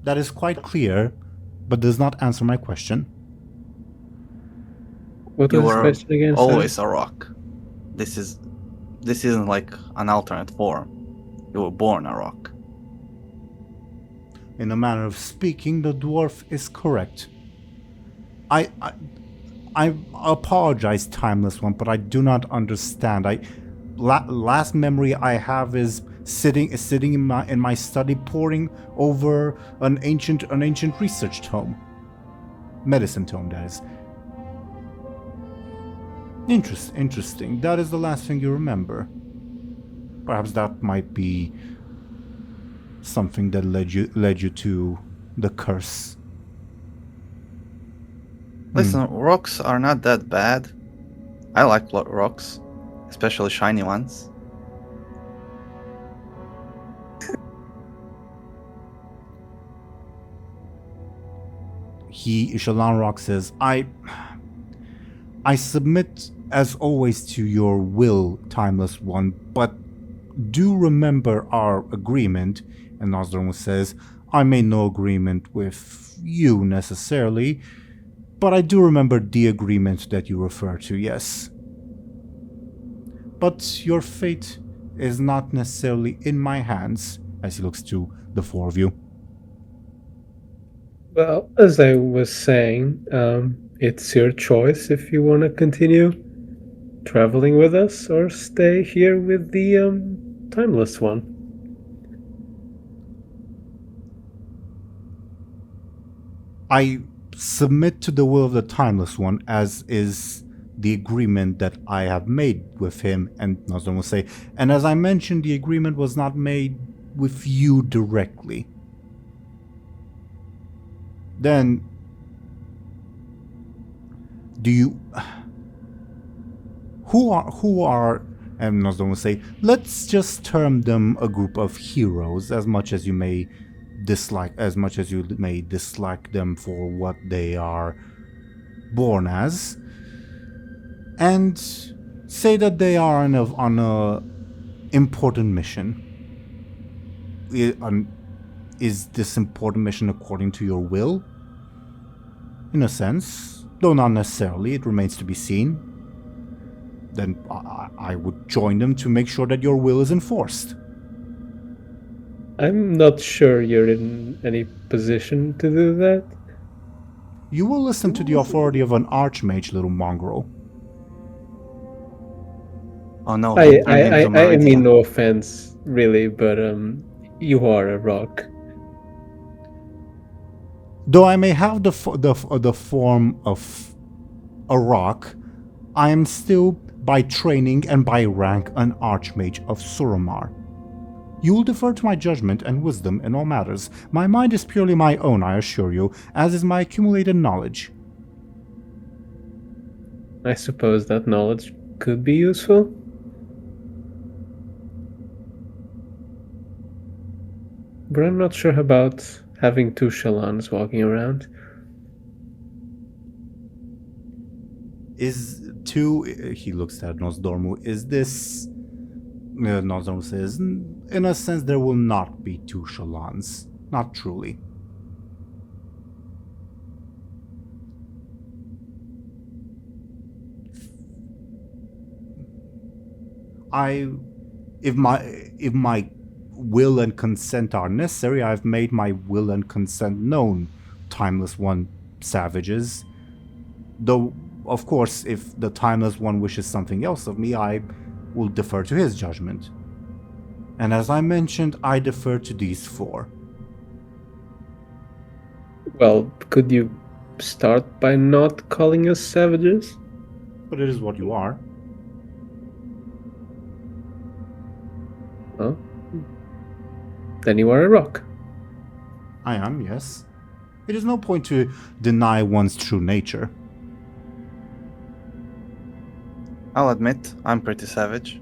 That is quite clear, but does not answer my question. What You was the were question again? Sorry? always a rock. This isn't like an alternate form. You were born a rock. In a manner of speaking, the dwarf is correct. I apologize, Timeless One, but I do not understand. Last memory I have is sitting in my study, poring over an ancient research tome, medicine tome, that is. Interesting. That is the last thing you remember. Perhaps that might be something that led you to the curse. Listen, rocks are not that bad. I like rocks, especially shiny ones. Shalan Rock says, I submit as always to your will, Timeless One, but do remember our agreement. And Nosdormu says, I made no agreement with you necessarily, but I do remember the agreement that you refer to, yes. But your fate is not necessarily in my hands, as he looks to the four of you. Well, as I was saying, it's your choice if you want to continue traveling with us or stay here with the Timeless One. I submit to the will of the Timeless One, as is the agreement that I have made with him. And Nosdormu will say, and as I mentioned, the agreement was not made with you directly. Then, do you... Who are... And Nosdormu will say, let's just term them a group of heroes, as much as you may dislike them for what they are born as, and say that they are on a important mission. Is this important mission according to your will? In a sense, though not necessarily, it remains to be seen. Then I would join them to make sure that your will is enforced. I'm not sure you're in any position to do that. You will listen to the authority of an archmage, little mongrel. Oh no, I mean no offense, really, but you are a rock. Though I may have the form of a rock, I am still, by training and by rank, an archmage of Suramar. You will defer to my judgment and wisdom in all matters. My mind is purely my own, I assure you, as is my accumulated knowledge. I suppose that knowledge could be useful. But I'm not sure about having two Shalans walking around. He looks at Nosdormu, is this... Nosdormu says, in a sense there will not be two Shalans. Not truly. If my will and consent are necessary, I've made my will and consent known, Timeless One savages. Though, of course, if the Timeless One wishes something else of me, I will defer to his judgment. And as I mentioned, I defer to these four. Well, could you start by not calling us savages? But it is what you are. Well, then you are a rock. I am, yes. It is no point to deny one's true nature. I'll admit, I'm pretty savage.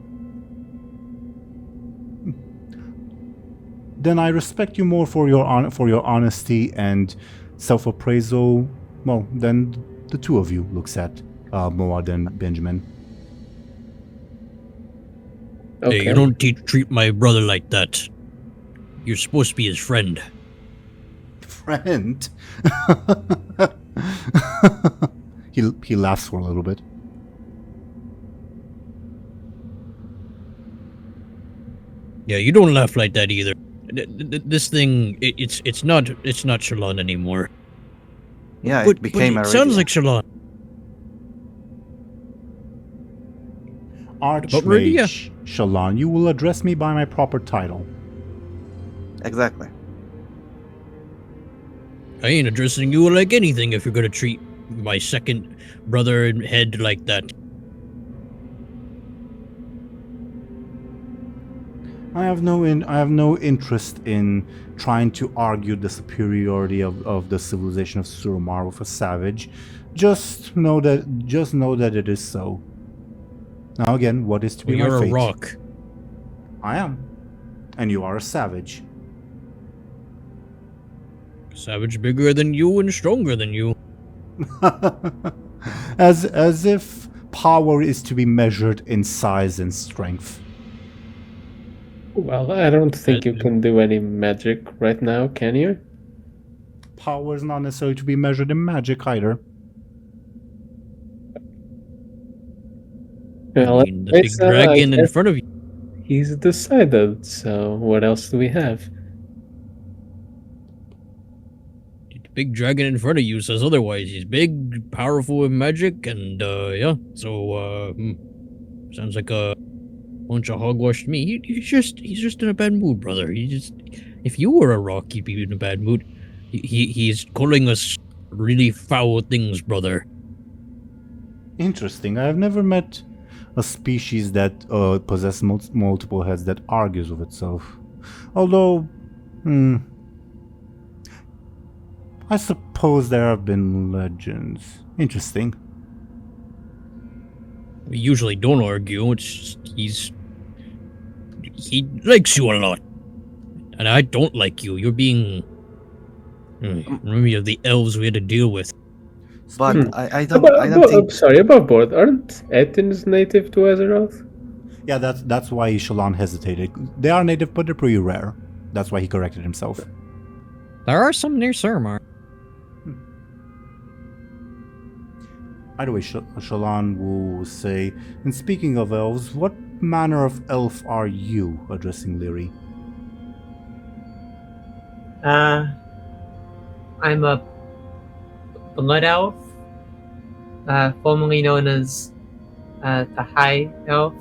Then I respect you more for your honesty and self-appraisal. Well, then the two of you looks at Moad and Benjamin. Okay. Hey, you don't treat my brother like that. You're supposed to be his friend. Friend? He laughs for a little bit. Yeah, you don't laugh like that either. This thing, it's not Shalon anymore. Yeah, But it became it sounds Iridium. like Shalon. Maria. Archmage Shalon, you will address me by my proper title. Exactly. I ain't addressing you like anything if you're gonna treat my second brother and head like that. I have no interest in trying to argue the superiority of the civilization of Suramar with a savage. Just know that it is so. Now again, what is to be Well, my you're fate? a rock. I am, and you are a savage. Savage bigger than you and stronger than you. as if power is to be measured in size and strength. Well, I don't think you can do any magic right now, can you? Power is not necessarily to be measured in magic either. Well, I mean, the big dragon in front of you. He's decided, so what else do we have? The big dragon in front of you says otherwise. He's big, powerful with magic, and yeah. So sounds like a bunch of hogwash to me. He's just in a bad mood, brother. If you were a rock, he'd be in a bad mood. He's calling us really foul things, brother. Interesting. I have never met a species that possesses multiple heads that argues with itself. Although, I suppose there have been legends. Interesting. We usually don't argue. It's just he likes you a lot, and I don't like you. You're being. Remind me of the elves we had to deal with. But I don't think. Sorry, above board. Aren't Etins native to Azeroth? Yeah, that's why Shalon hesitated. They are native, but they're pretty rare. That's why he corrected himself. There are some near Suramar. Either way, Shalon will say, and speaking of elves, what manner of elf are you, addressing Lyri? I'm a blood elf, formerly known as the High Elf.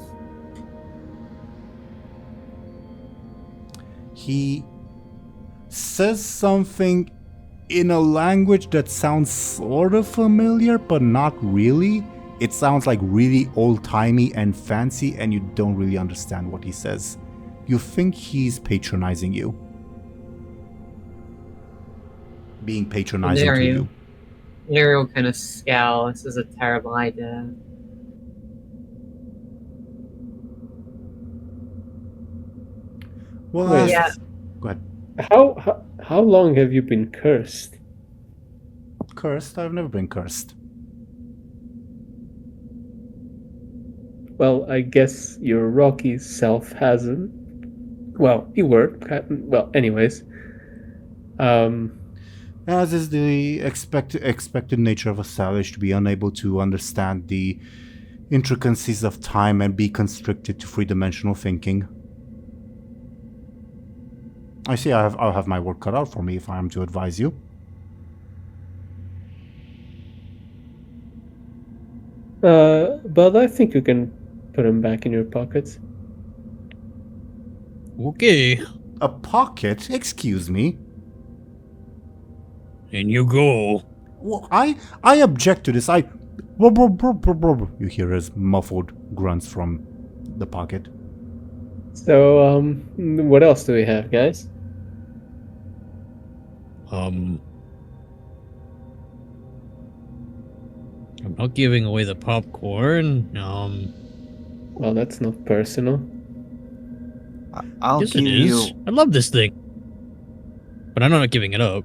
He says something in a language that sounds sort of familiar, but not really. It sounds like really old-timey and fancy, and you don't really understand what he says. You think he's patronizing you. Being patronizing to you. Lyri will kind of scowl. This is a terrible idea. Well, Wait. Yeah. Go ahead. How long have you been cursed? Cursed? I've never been cursed. Well, I guess your rocky self hasn't. Well, you were. Well, anyways. As is the expected nature of a savage to be unable to understand the intricacies of time and be constricted to three-dimensional thinking. I see I'll have my work cut out for me if I am to advise you. But I think you can put him back in your pockets. Okay, A pocket? Excuse me. in you go. Well, I object to this. You hear his muffled grunts from the pocket. So, what else do we have, guys? I'm not giving away the popcorn. Well, that's not personal. I'll Yes, give it you. is. I love this thing. But I'm not giving it up.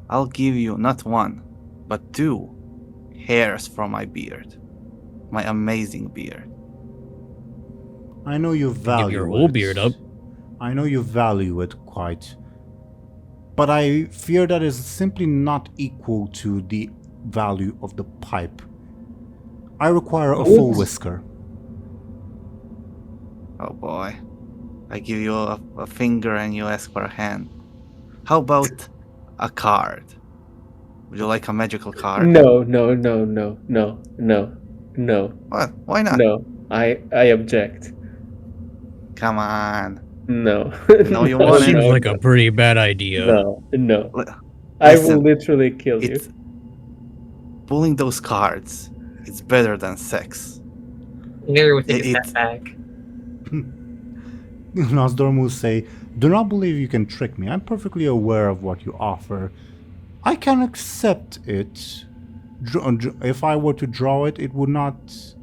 I'll give you not one, but 2 hairs from my beard. My amazing beard. I know you Give value your whole it. beard up. I know you value it quite. But I fear that is simply not equal to the value of the pipe. I require a full whisker. Oh boy. I give you a finger and you ask for a hand. How about a card? Would you like a magical card? No. What? Why not? No. I object. Come on. No. No, you That want it. seems like a pretty bad idea. No. Li- I will Listen, literally kill you. It's pulling those cards. It's better than sex. Lyri will take a It- step back. Nosdorm will say, "Do not believe you can trick me. I'm perfectly aware of what you offer. I can accept it. If I were to draw it, it would not...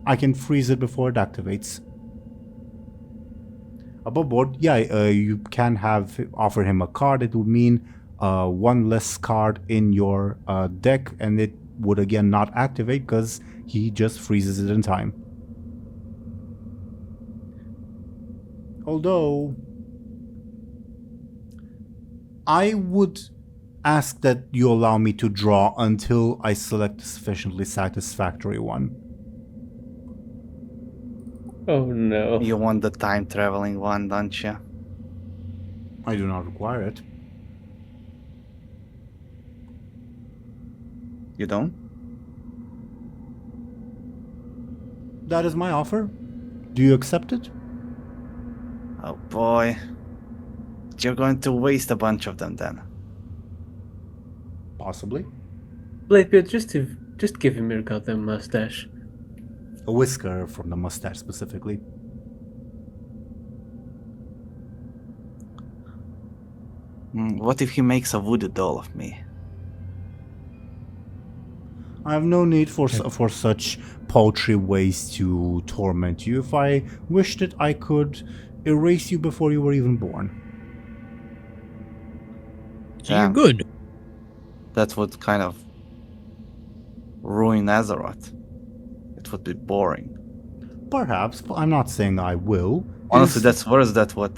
I can freeze it before it activates." Above board, yeah, you can offer him a card. It would mean 1 less card in your deck, and it would again not activate because he just freezes it in time. Although, I would ask that you allow me to draw until I select a sufficiently satisfactory one. Oh no. You want the time traveling one, don't you? I do not require it. You don't? That is my offer. Do you accept it? Oh boy. You're going to waste a bunch of them then. Possibly. Bladebeard, just give him your goddamn mustache. A whisker from the mustache specifically. What if he makes a voodoo doll of me? I have no need for such paltry ways to torment you. If I wished it, I could erase you before you were even born. So Yeah. you're good. That would kind of ruin Azeroth. It would be boring. Perhaps, but I'm not saying I will. Honestly, It's- that's worse than what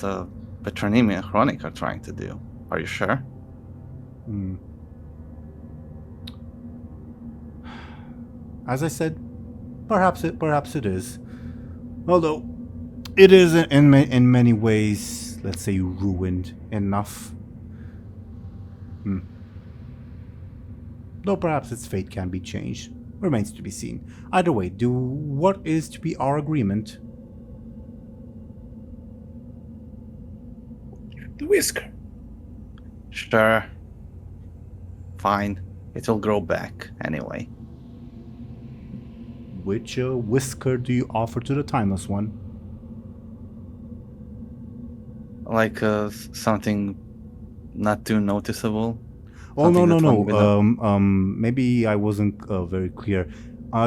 Patronymium and Chronic are trying to do. Are you sure? Hmm. As I said, perhaps it is. Although it is in many ways, let's say, ruined enough. Though perhaps its fate can be changed. Remains to be seen. Either way, what is to be our agreement? The whisker. Sure. Fine. It will grow back anyway. Which whisker do you offer to the Timeless One? Like something not too noticeable. Oh, no, Something no, that no. won't be Maybe I wasn't very clear.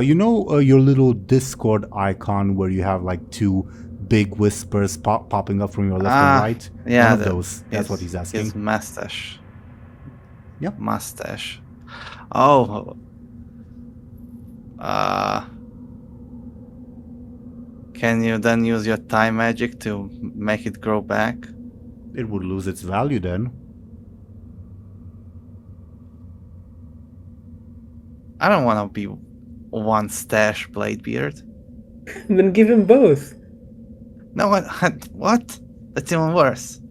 You know your little Discord icon where you have like 2 big whispers popping up from your left and right? Yeah, One of those. That's what he's asking. His mustache. Yep. Mustache. Oh. Can you then use your time magic to make it grow back? It would lose its value then. I don't want to be one stash Bladebeard. Then give him both. No, what? That's even worse.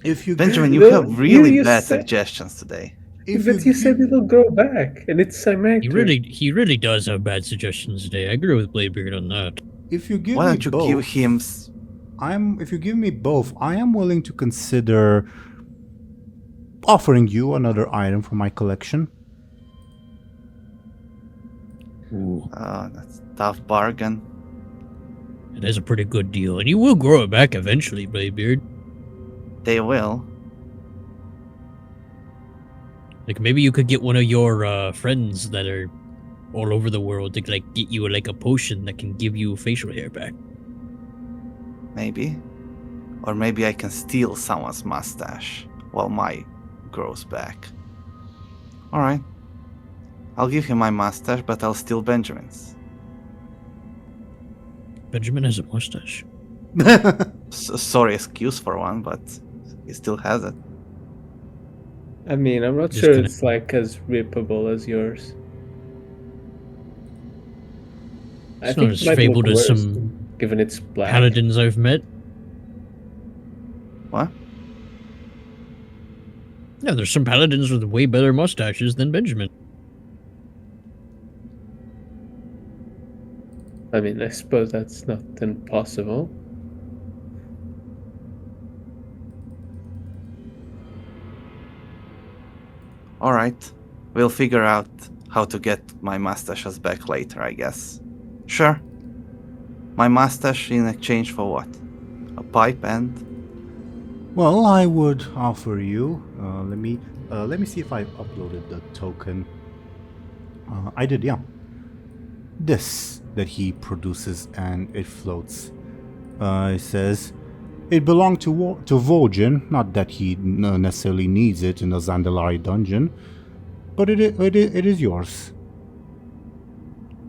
If you Benjamin, give, you No, have really you bad said- suggestions today. But you said it'll grow back, and it's symmetric. He really does have bad suggestions today. I agree with Bladebeard on that. if you give Why me don't you both, give him? if you give me both, I am willing to consider offering you another item from my collection. Ooh, That's a tough bargain. it is a pretty good deal, and you will grow it back eventually, Bladebeard. They will. Like maybe you could get one of your friends that are all over the world to like get you like a potion that can give you facial hair back. Maybe. Or maybe I can steal someone's mustache while my grows back. Alright. I'll give him my mustache, but I'll steal Benjamin's. Benjamin has a mustache. Sorry excuse for one, but he still has it. I mean, I'm not Just sure gonna- it's like as rippable as yours. It's not as it might look fabled as worse, some given it's black. Paladins I've met. What? Yeah, there's some paladins with way better mustaches than Benjamin. I mean, I suppose that's not impossible. Alright. We'll figure out how to get my mustaches back later, I guess. Sure. My mustache in exchange for what? A pipe and... Well, I would offer you. Let me see if I uploaded the token. I did, yeah. This that he produces and it floats. It says it belonged to Vol'jin. Not that he necessarily needs it in the Zandalari dungeon, but it is yours.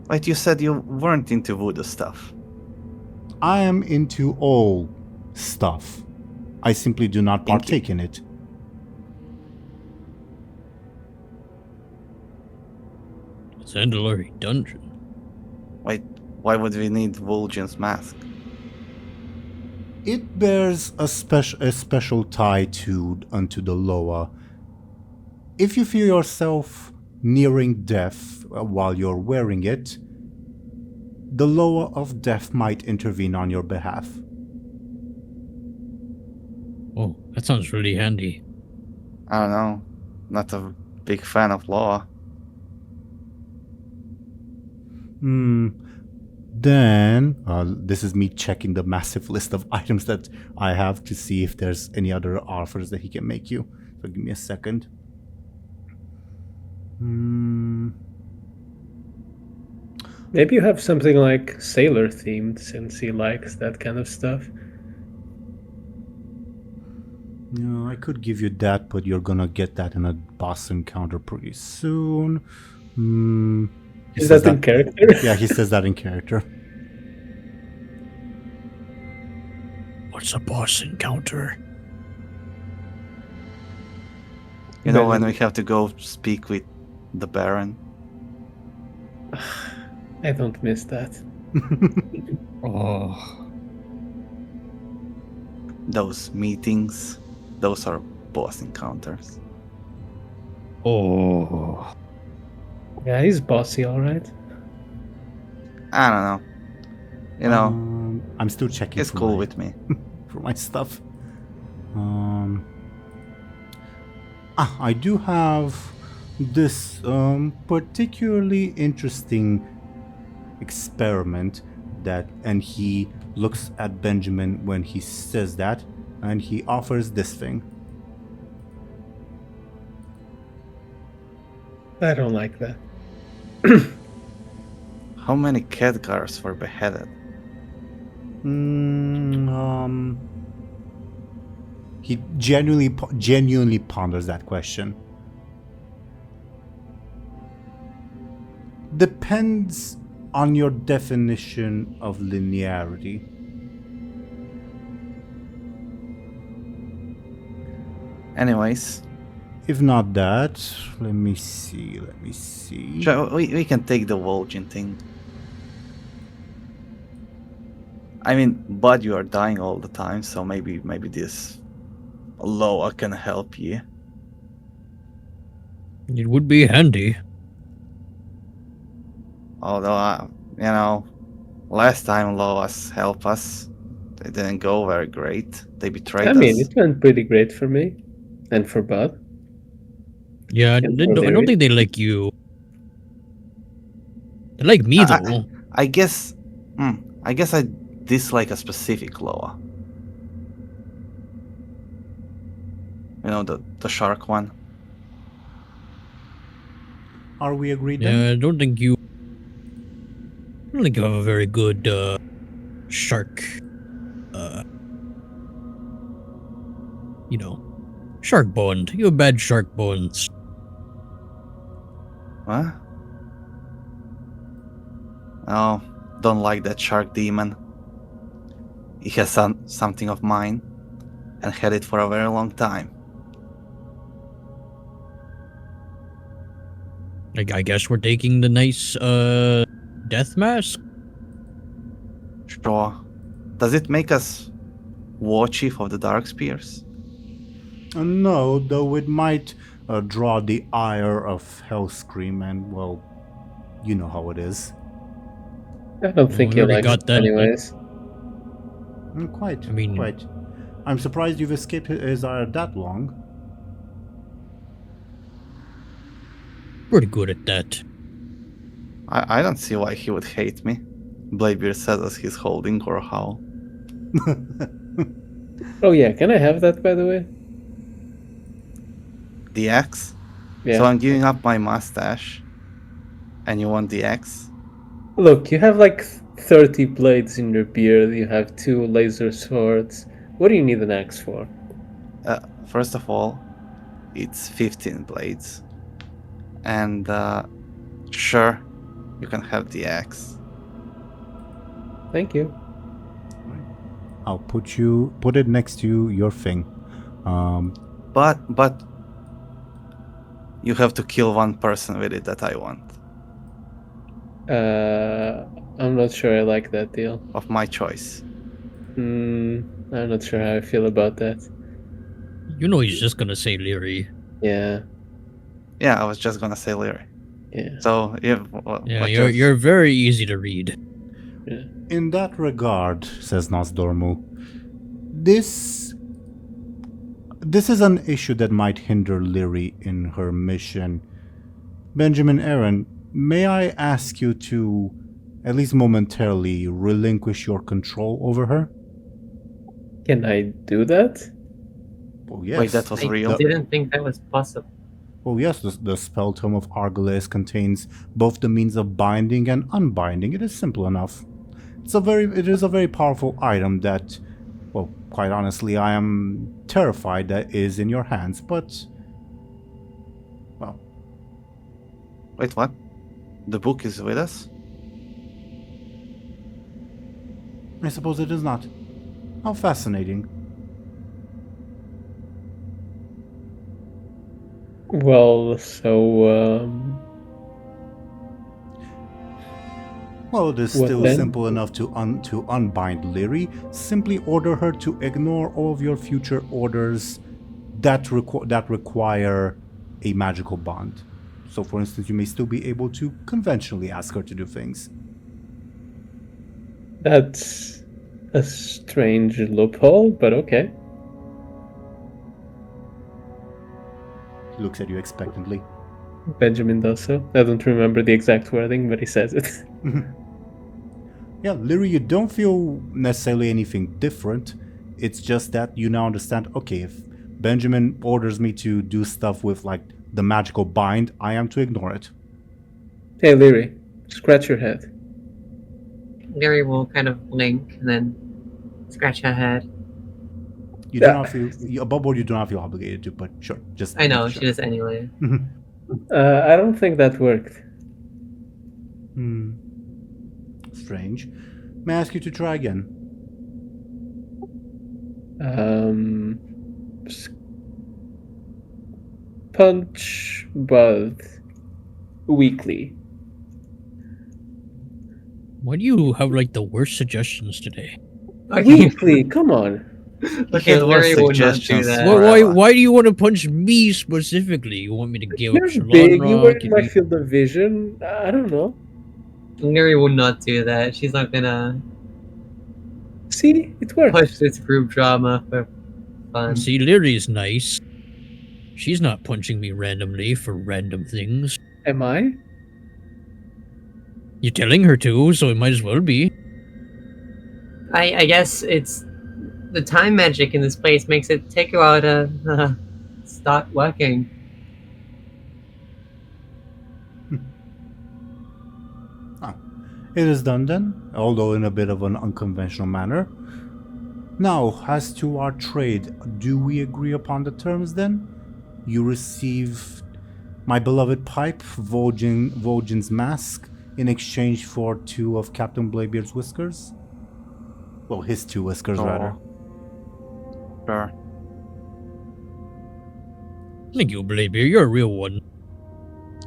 Wait, you said you weren't into voodoo stuff. I am into all stuff. I simply do not Thank partake in it. Zandalari dungeon. Wait, why would we need Vol'jin's mask? It bears a special tie unto the Loa. If you feel yourself nearing death while you're wearing it, the Loa of Death might intervene on your behalf. Oh, that sounds really handy. I don't know. Not a big fan of law. Then, this is me checking the massive list of items that I have to see if there's any other offers that he can make you. So give me a second. Maybe you have something like sailor themed, since he likes that kind of stuff. No, I could give you that, but you're gonna get that in a boss encounter pretty soon. He Is says that in character? Yeah, he says that in character. What's a boss encounter? You know when we have to go speak with the Baron? I don't miss that. Oh, Those meetings, those are boss encounters. oh. Yeah, he's bossy, alright. I don't know. You know, I'm still checking. it's for cool my- with me. for my stuff. I do have this particularly interesting experiment and he looks at Benjamin when he says that, and he offers this thing. I don't like that. How many Khadgars were beheaded? He genuinely ponders that question. Depends on your definition of linearity. Anyways, If not that, let me see. sure, we can take the Vol'jin thing. I mean, but you are dying all the time, so maybe this Loa can help you. It would be handy. Although, you know, last time Loas helped us, it didn't go very great. They betrayed I us. mean, it went pretty great for me. And for Bud. Yeah, I And don't Lyri. think they like you. They like me though. I guess I dislike a specific Loa. You know, the shark one. Are we agreed then? Yeah, I don't think you don't think you have a very good shark. Shark bond. You have bad shark bones. What? Oh, don't like that shark demon. He has something of mine, and had it for a very long time. I guess we're taking the nice death mask. Sure. Does it make us war chief of the Dark Spears? No, though it might draw the ire of Hellscream, and, well, you know how it is. I don't think we he already likes got it that. anyways. Quite, I mean- quite. I'm surprised you've escaped his ire that long. Pretty good at that. I don't see why he would hate me. Bladebeard says as he's holding or how. Oh yeah, can I have that by the way? The axe? Yeah. So I'm giving up my mustache. And you want the axe? Look, you have like 30 blades in your beard, you have 2 laser swords. What do you need an axe for? First of all, it's 15 blades. And sure, you can have the axe. Thank you. I'll put it next to your thing. But you have to kill one person with it that I want. I'm not sure I like that deal. Of my choice. I'm not sure how I feel about that. You know he's just gonna say Lyri. Yeah, Yeah, I was just gonna say Lyri. yeah. So if Yeah, you're very easy to read. In that regard, says Nosdormu, this is an issue that might hinder Lyri in her mission. Benjamin Aaran, may I ask you to, at least momentarily, relinquish your control over her? Can I do that? Oh yes. Wait, that was I real? didn't think that was possible. Oh yes, the spell tome of Argolis contains both the means of binding and unbinding. It is simple enough. It is a very powerful item that, well, quite honestly, I am terrified that is in your hands, but, well, Wait, what? The book is with us? I suppose it is not. How fascinating. Well, so Well, it is What still then? simple enough to unbind Lyri. Simply order her to ignore all of your future orders that require a magical bond. So, for instance, you may still be able to conventionally ask her to do things. that's a strange loophole, but okay. He looks at you expectantly. Benjamin does so. I don't remember the exact wording, but he says it. Yeah, Lyri, you don't feel necessarily anything different. It's just that you now understand, okay, if Benjamin orders me to do stuff with, like, the magical bind, I am to ignore it. Hey, Lyri, scratch your head. Lyri will kind of blink and then scratch her head. You do not feel, above board, you do not feel obligated to, but sure, just... I know, sure. she does anyway. I don't think that worked. Strange. May I ask you to try again? Punch, but weakly. Why do you have like the worst suggestions today? Weakly, come on. Okay, had worse Lyri will not do suggestions. that. Why do you want to punch me specifically? You want me to give up You're big, you were Shalon in my field of vision. I don't know. Lyri will not do that. She's not gonna See, it worked. push this group drama for fun. See, Lyri's nice. She's not punching me randomly for random things. Am I? You're telling her to, so it might as well be. I guess it's the time magic in this place makes it take a while to start working. It is done then, although in a bit of an unconventional manner. Now, as to our trade, do we agree upon the terms then? You receive my beloved pipe, Vol'jin's mask, in exchange for 2 of Captain Bladebeard's whiskers? Well, his 2 whiskers, rather. Sure. Thank you, Bladebeard. You're a real one.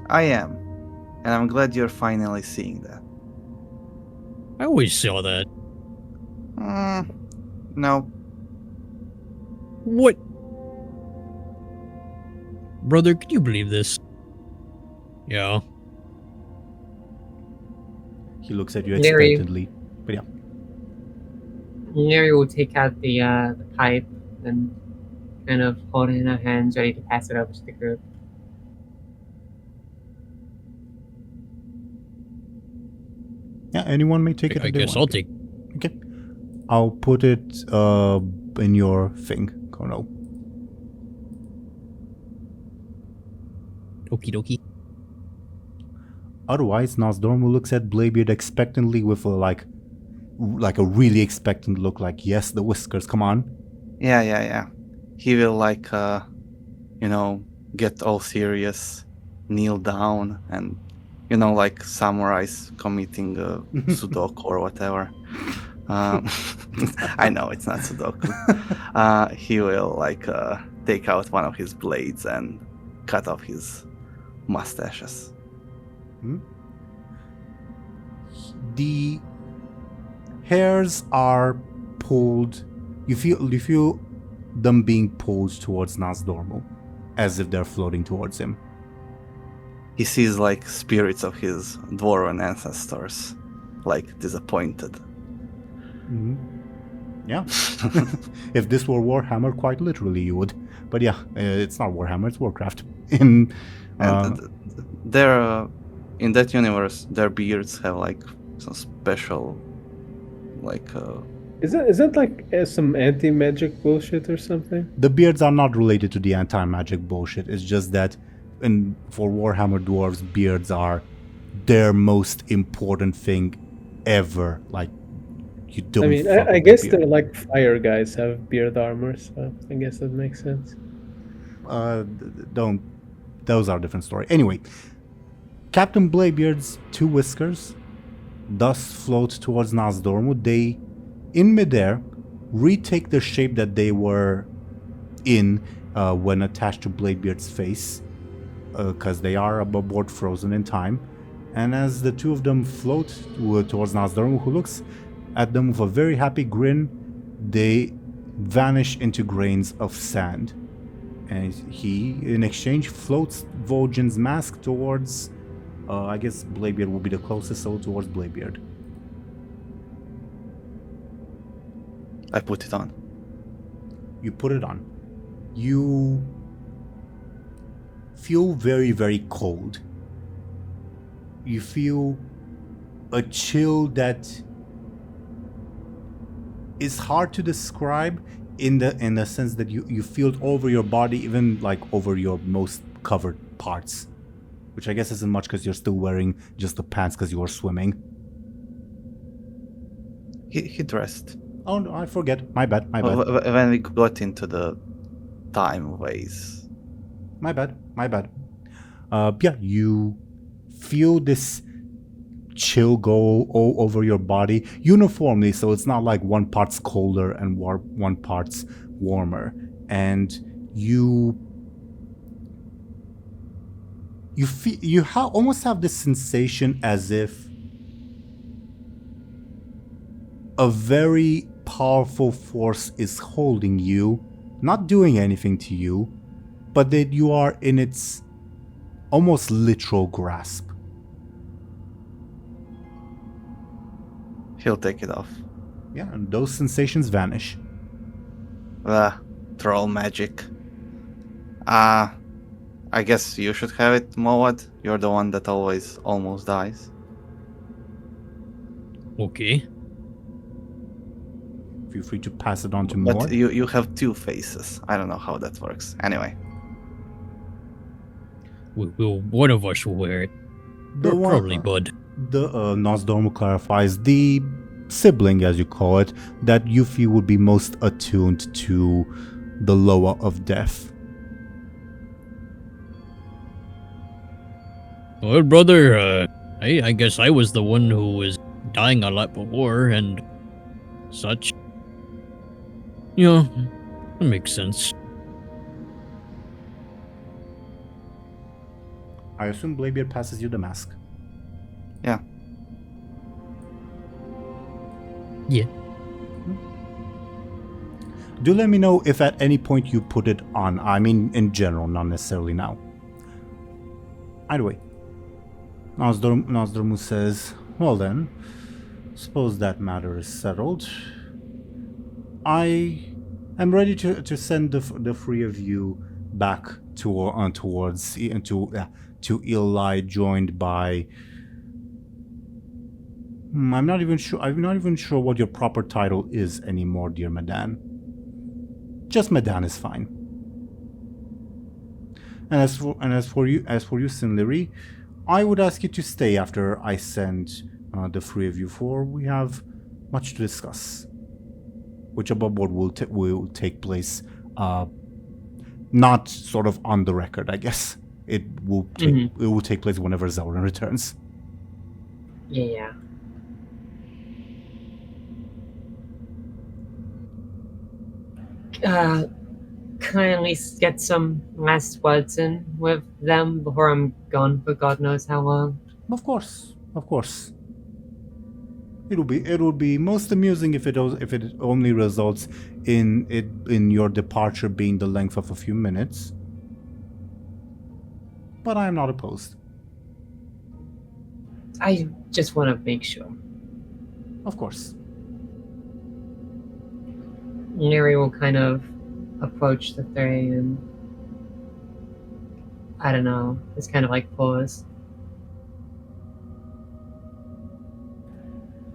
I am. And I'm glad you're finally seeing that. I always saw that. No. What? Brother, can you believe this? Yeah. He looks at you Lyri. expectantly. But yeah. Lyri will take out the pipe and kind of hold it in her hands, ready to pass it over to the group. Yeah, anyone may take it. I if they guess want I'll to. take. Okay. I'll put it in your thing, Khono. Okie dokie. Otherwise, Nosdormu looks at Bladebeard expectantly with a like a really expectant look, like, yes, the whiskers, come on. Yeah. He will get all serious, kneel down, and like samurais committing a Sudoku or whatever. I know it's not Sudoku. He will take out one of his blades and cut off his mustaches. The hairs are pulled. You feel them being pulled towards Nosdormu, as if they're floating towards him. He sees spirits of his dwarven ancestors, disappointed. Mm-hmm. Yeah. If this were Warhammer, quite literally you would. But yeah, it's not Warhammer, it's Warcraft. In that universe, their beards have some special Is that some anti-magic bullshit or something? the beards are not related to the anti-magic bullshit. It's just that for Warhammer dwarves, beards are their most important thing ever. You don't. I mean, I guess they're fire guys have beard armor, so I guess that makes sense. Don't. Those are a different story. Anyway, Captain Bladebeard's 2 whiskers thus float towards Nosdormu. They, in midair, retake the shape that they were in when attached to Bladebeard's face, because they are above board frozen in time. And as the 2 of them float towards Nosdormu, who looks at them with a very happy grin, they vanish into grains of sand. And he, in exchange, floats Vol'jin's mask towards, I guess Bladebeard will be the closest, so towards Bladebeard. I put it on. You put it on. You feel very, very cold. You feel a chill that is hard to describe in the sense that you feel it over your body, even over your most covered parts, which I guess isn't much because you're still wearing just the pants because you were swimming. He dressed. Oh no, I forget. My bad. When we got into the time ways. My bad. Yeah, you feel this chill go all over your body uniformly, so it's not like one part's colder and one part's warmer, and you almost have this sensation as if a very powerful force is holding you, not doing anything to you, but that you are in its almost literal grasp. He'll take it off. Yeah, and those sensations vanish. Troll magic. I guess you should have it, Moad. You're the one that always almost dies. Okay. Feel free to pass it on to But Moad. you have 2 faces. I don't know how that works. Anyway. One of us will wear it. The one, Probably, bud. the Nosdormu clarifies the sibling, as you call it, that you feel would be most attuned to the lower of death. Well, brother, I guess I was the one who was dying a lot before and such. Yeah, that makes sense. I assume Bladebeard passes you the mask. Yeah. Yeah. Do let me know if at any point you put it on. I mean, in general, not necessarily now. Either way, Nosdormu says, well then, suppose that matter is settled. I am ready to send the three of you back towards to Eli, joined by. I'm not even sure what your proper title is anymore, dear Madan. Just Madan is fine. And as for you, Sinliri, I would ask you to stay after I send the three of you, for we have much to discuss, which above board will take place, not sort of on the record, I guess. It will take place whenever Zelryn returns. Yeah. Can I at least get some last words in with them before I'm gone for God knows how long? Of course. It will be most amusing if it only results in your departure being the length of a few minutes. But I am not opposed. I just want to make sure. Of course. Lyri will kind of approach the three and I don't know, just kind of like pause.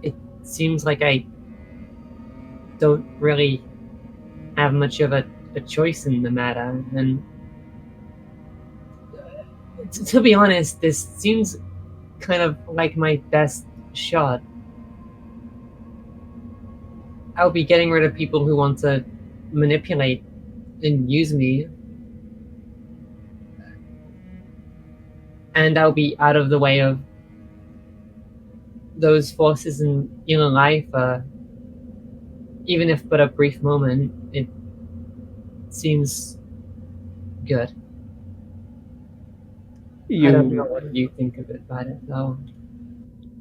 It seems like I don't really have much of a choice in the matter, and to be honest, this seems kind of like my best shot. I'll be getting rid of people who want to manipulate and use me. And I'll be out of the way of those forces in inner life, even if but a brief moment. It seems good. I don't know what you think of it about it, though.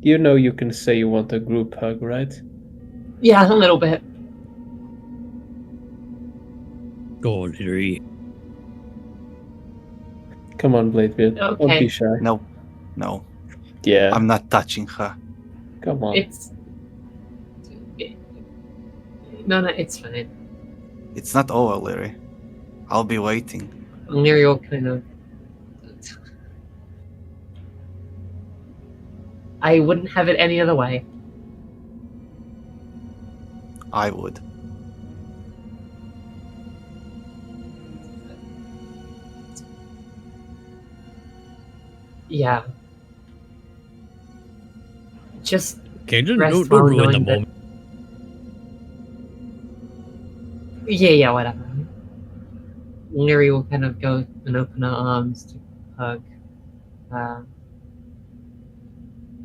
You know you can say you want a group hug, right? Yeah, a little bit. Go on, Lyri. Come on, Bladebeard. Don't Okay. be shy. No. Yeah. I'm not touching her. Come on. No, it's fine. It's not over, Lyri. I'll be waiting. Lyri will kind of... I wouldn't have it any other way. I would. Yeah. Just Okay, don't rest ruin well the knowing that- moment. Yeah, whatever. Lyri will kind of go and open her arms to hug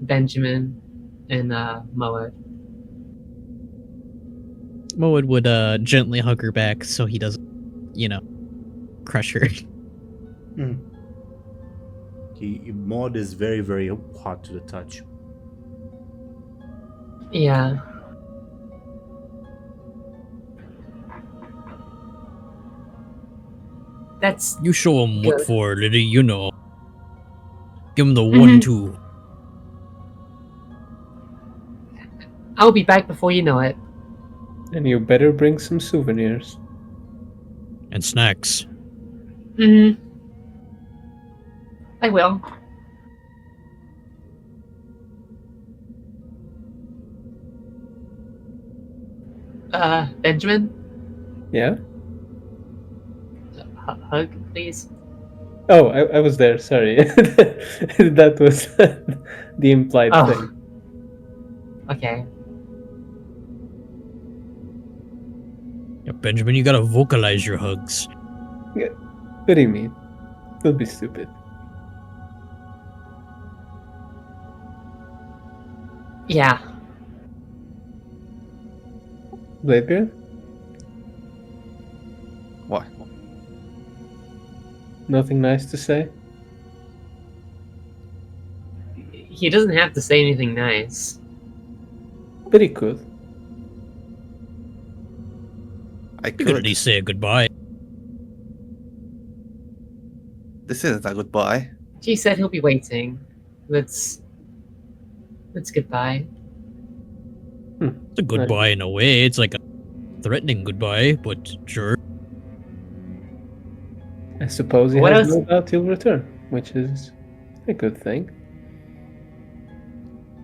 Benjamin and Moed. Moed would gently hug her back so he doesn't, crush her. Maud is very, very hot to the touch. Yeah. That's You show him what Good. for, Lyri, Give him the Mhm. 1-2. I'll be back before you know it. And you better bring some souvenirs. And snacks. Mm-hmm. I will. Benjamin? Yeah? Hug, please. Oh, I was there. Sorry, that was the implied Oh. thing. Okay. Yeah, Benjamin, you gotta vocalize your hugs. What do you mean? Don't be stupid. Yeah. Bladebeard? What? Nothing nice to say? He doesn't have to say anything nice. But he could. I You could at could. least say a goodbye. This isn't a goodbye. He said he'll be waiting. Let's goodbye. It's a goodbye in a way. It's like a threatening goodbye, but sure. I suppose he What has else? no doubt he'll return, which is a good thing.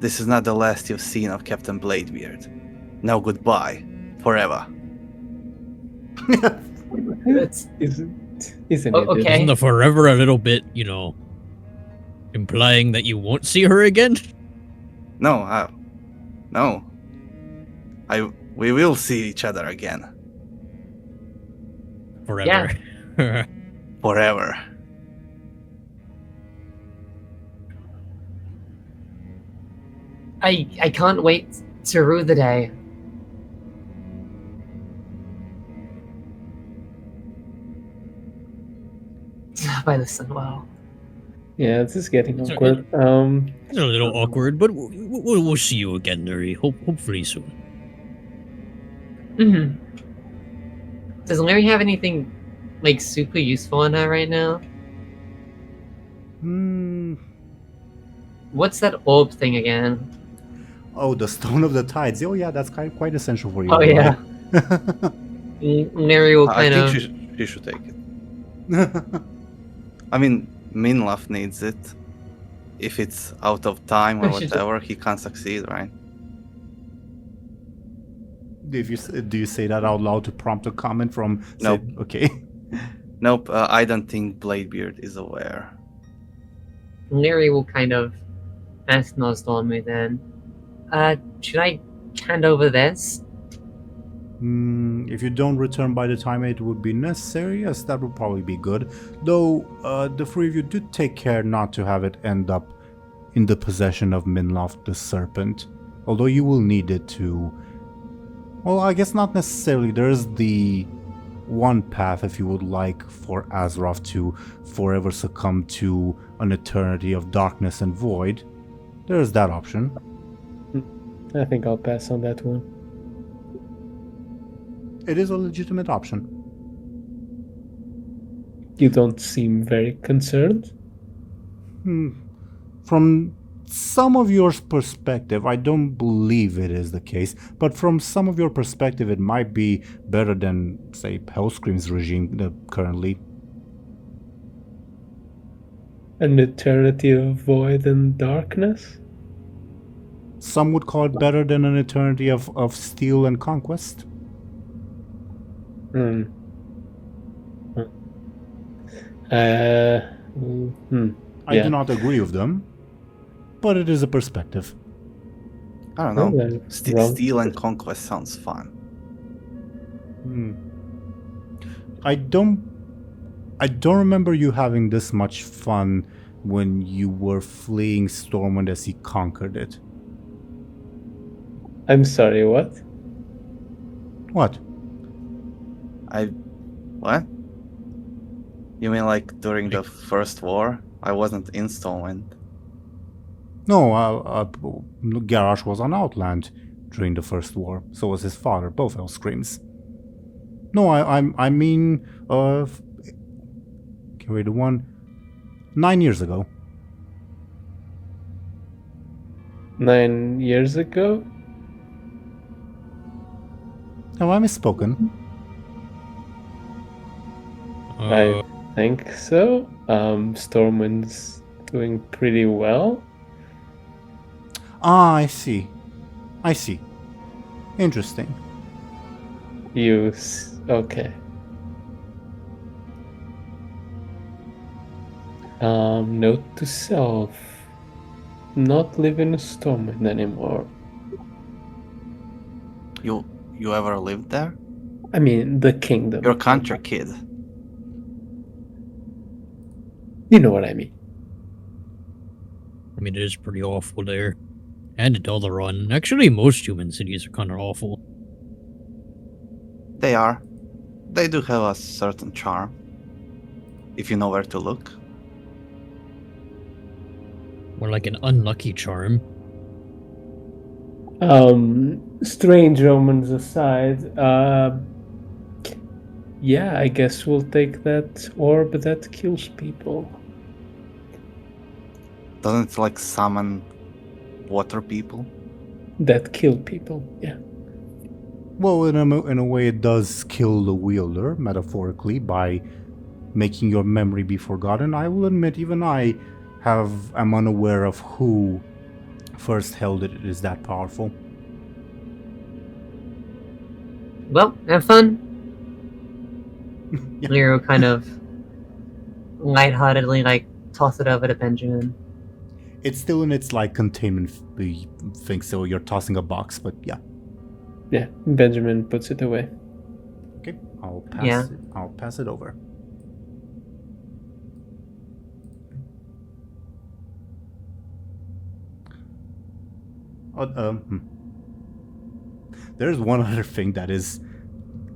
This is not the last you've seen of Captain Bladebeard. Now goodbye. Forever. That's He's an Oh, idiot. okay. Isn't the forever a little bit, implying that you won't see her again? No, no. We will see each other again. Forever. Forever. I can't wait to rue the day. By the sun, wow. Yeah, this is getting It's awkward. It's a little awkward, but we'll see you again, Lyri. Hopefully soon. Mm-hmm. Does Lyri have anything like super useful on her right now? Hmm. What's that orb thing again? Oh, the Stone of the Tides. Oh, yeah, that's quite essential for you. Oh yeah. right? Lyri will I kind of. think she should take it. I mean, Minlaf needs it. If it's out of time or Oh, she whatever, he can't succeed, right? Do you say that out loud to prompt a comment from? Nope. Okay. Nope, I don't think Bladebeard is aware. Lyri will kind of ask Stormwind then. Should I hand over this? If you don't return by the time it would be necessary, yes, that would probably be good. Though, the three of you do take care not to have it end up in the possession of Minlof the Serpent. Although you will need it to... Well, I guess not necessarily. There's the one path if you would like for Azeroth to forever succumb to an eternity of darkness and void. There's that option. I think I'll pass on that one. It is a legitimate option. You don't seem very concerned. From some of your perspective, I don't believe it is the case, but from some of your perspective, it might be better than, say, Hellscream's regime currently. An eternity of void and darkness? Some would call it better than an eternity of steel and conquest. Hmm. I do not agree with them, but it is a perspective. I don't know. Well, wrong. Steel and Conquest sounds fun. I don't remember you having this much fun when you were fleeing Stormwind as he conquered it. I'm sorry, what? What? What? You mean like during the first war? I wasn't in Stormwind. No, Garrosh was on Outland during the First War. So was his father, both Hellscreams. No, I mean, wait, 9 years ago. 9 years ago? Have I misspoken? I think so. Stormwind's doing pretty well. Ah, I see. Interesting. Okay. Note to self. Not live in a Stormwind anymore. You ever lived there? I mean, the kingdom. You're a country kid. You know what I mean. I mean, it is pretty awful there. And Dalaran. Actually, most human cities are kind of awful. They are. They do have a certain charm. If you know where to look. More like an unlucky charm. Strange omens aside, yeah, I guess we'll take that orb that kills people. Doesn't it like summon water people? That kill people, yeah. Well, in a way, it does kill the wielder, metaphorically, by making your memory be forgotten. I will admit, even I am unaware of who first held it. It is that powerful. Well, have fun. Yeah. Lyri will kind of lightheartedly toss it over to Benjamin. It's still in its containment thing, so you're tossing a box, but yeah. Yeah, Benjamin puts it away. Okay, I'll pass it over. There's one other thing that is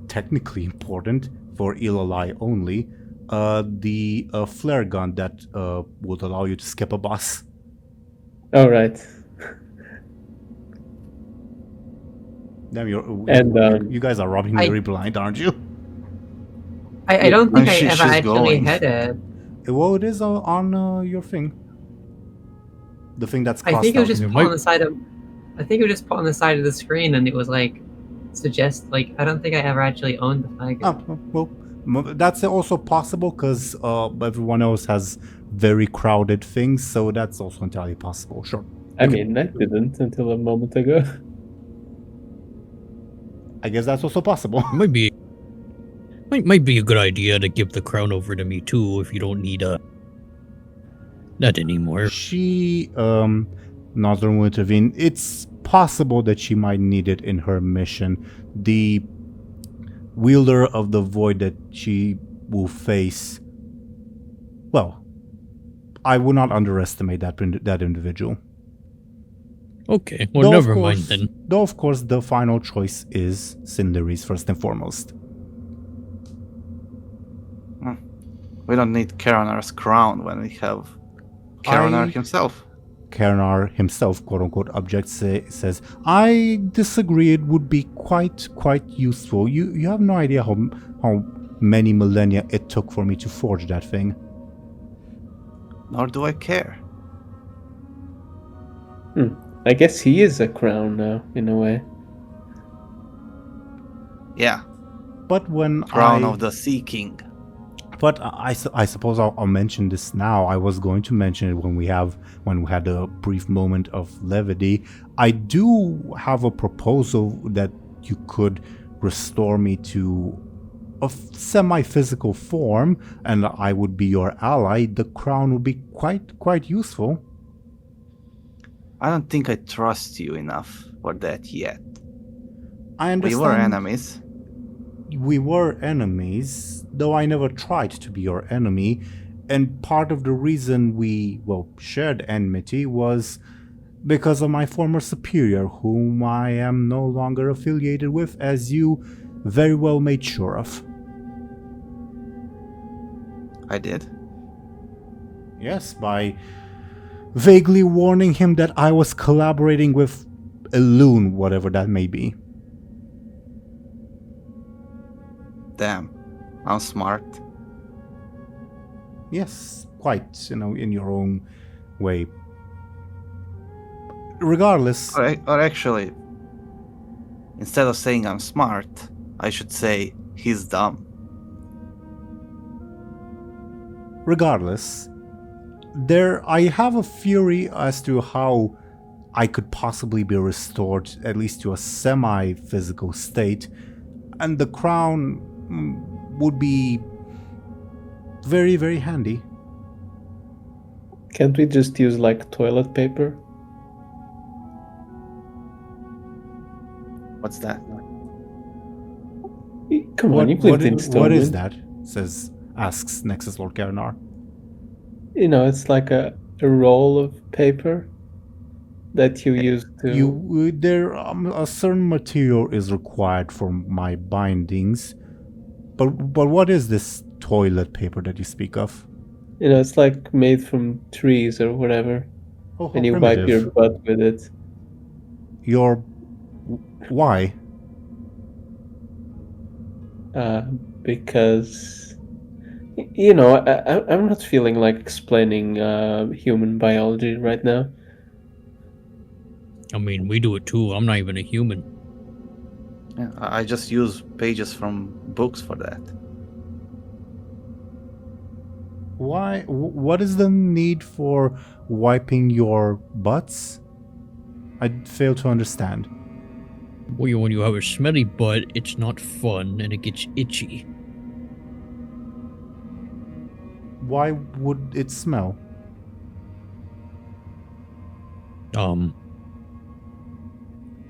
technically important for Ilalai only. The flare gun that would allow you to skip a boss. All right. Damn, you guys are robbing Lyri blind, aren't you? I don't think I She's ever actually going. had it. Well, it is on your thing. The thing that's crossed I think it was out. just put on the side of. I think it was just put on the side of the screen, and it was suggest I don't think I ever actually owned the flag. Oh, well, that's also possible because everyone else has very crowded things, so that's also entirely possible. Sure. I mean, I didn't until a moment ago. I guess that's also possible. Might be a good idea to give the crown over to me too if you don't need that anymore. She Northern will intervene. It's possible that she might need it in her mission. The wielder of the void that she will face, well, I will not underestimate that individual. Okay, well, never mind then. Though, of course, the final choice is Lyri's first and foremost. We don't need Teeironor's crown when we have Teeironor himself. Teeironor himself, quote-unquote, says, I disagree, it would be quite useful. You have no idea how many millennia it took for me to forge that thing. Nor do I care. I guess he is a crown now, in a way. Yeah. But when Crown of the Sea King. But I suppose I'll mention this now. I was going to mention it when we had a brief moment of levity. I do have a proposal that you could restore me to a semi-physical form, and I would be your ally. The crown would be quite useful. I don't think I trust you enough for that yet. I understand. We were enemies. We were enemies, though I never tried to be your enemy, and part of the reason we, shared enmity was because of my former superior, whom I am no longer affiliated with, as you very well made sure of. I did? Yes, by vaguely warning him that I was collaborating with a loon, whatever that may be. Damn, I'm smart. Yes, quite, in your own way. Regardless... Or actually, instead of saying I'm smart, I should say he's dumb. Regardless, I have a theory as to how I could possibly be restored, at least to a semi-physical state, and the crown would be very, very handy. Can't we just use like toilet paper? What's that? Come on, you've lived in what is Stormwind. that? Asks Nexus Lord Teeironor. You know, it's like a roll of paper that you use to. A certain material is required for my bindings, but what is this toilet paper that you speak of? You know, it's like made from trees or whatever, Oh, how and you wipe primitive. your butt with it. Why? Because, you know, I'm not feeling like explaining human biology right now. I mean, we do it too. I'm not even a human. Yeah, I just use pages from books for that. Why? What is the need for wiping your butts? I fail to understand. Well, when you have a smelly butt, it's not fun and it gets itchy. Why would it smell?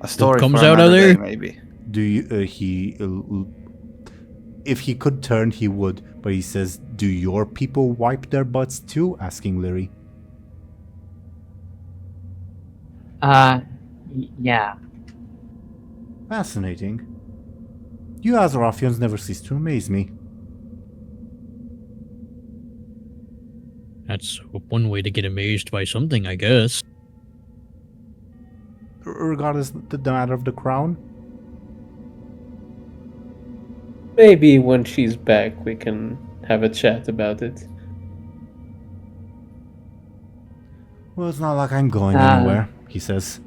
A story comes for out of another day, there? maybe. Do you? If he could turn, he would. But he says, "Do your people wipe their butts too?" Asking Lyri. Yeah. Fascinating. You Azarafians never cease to amaze me. That's one way to get amazed by something, I guess. Regardless the matter of the crown. Maybe when she's back, we can have a chat about it. Well, it's not like I'm going anywhere, he says.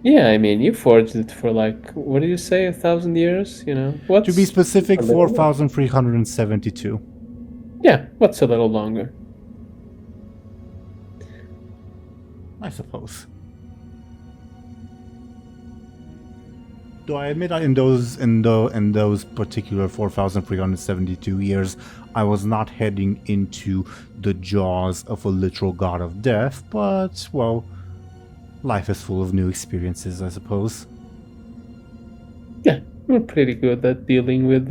Yeah, I mean, you forged it for like, what did you say, 1,000 years? You know, what's To be specific, a little- 4,372. Yeah, what's a little longer? I suppose. Though I admit that in those particular 4,372 years, I was not heading into the jaws of a literal god of death, but, well, life is full of new experiences, I suppose. Yeah, we're pretty good at dealing with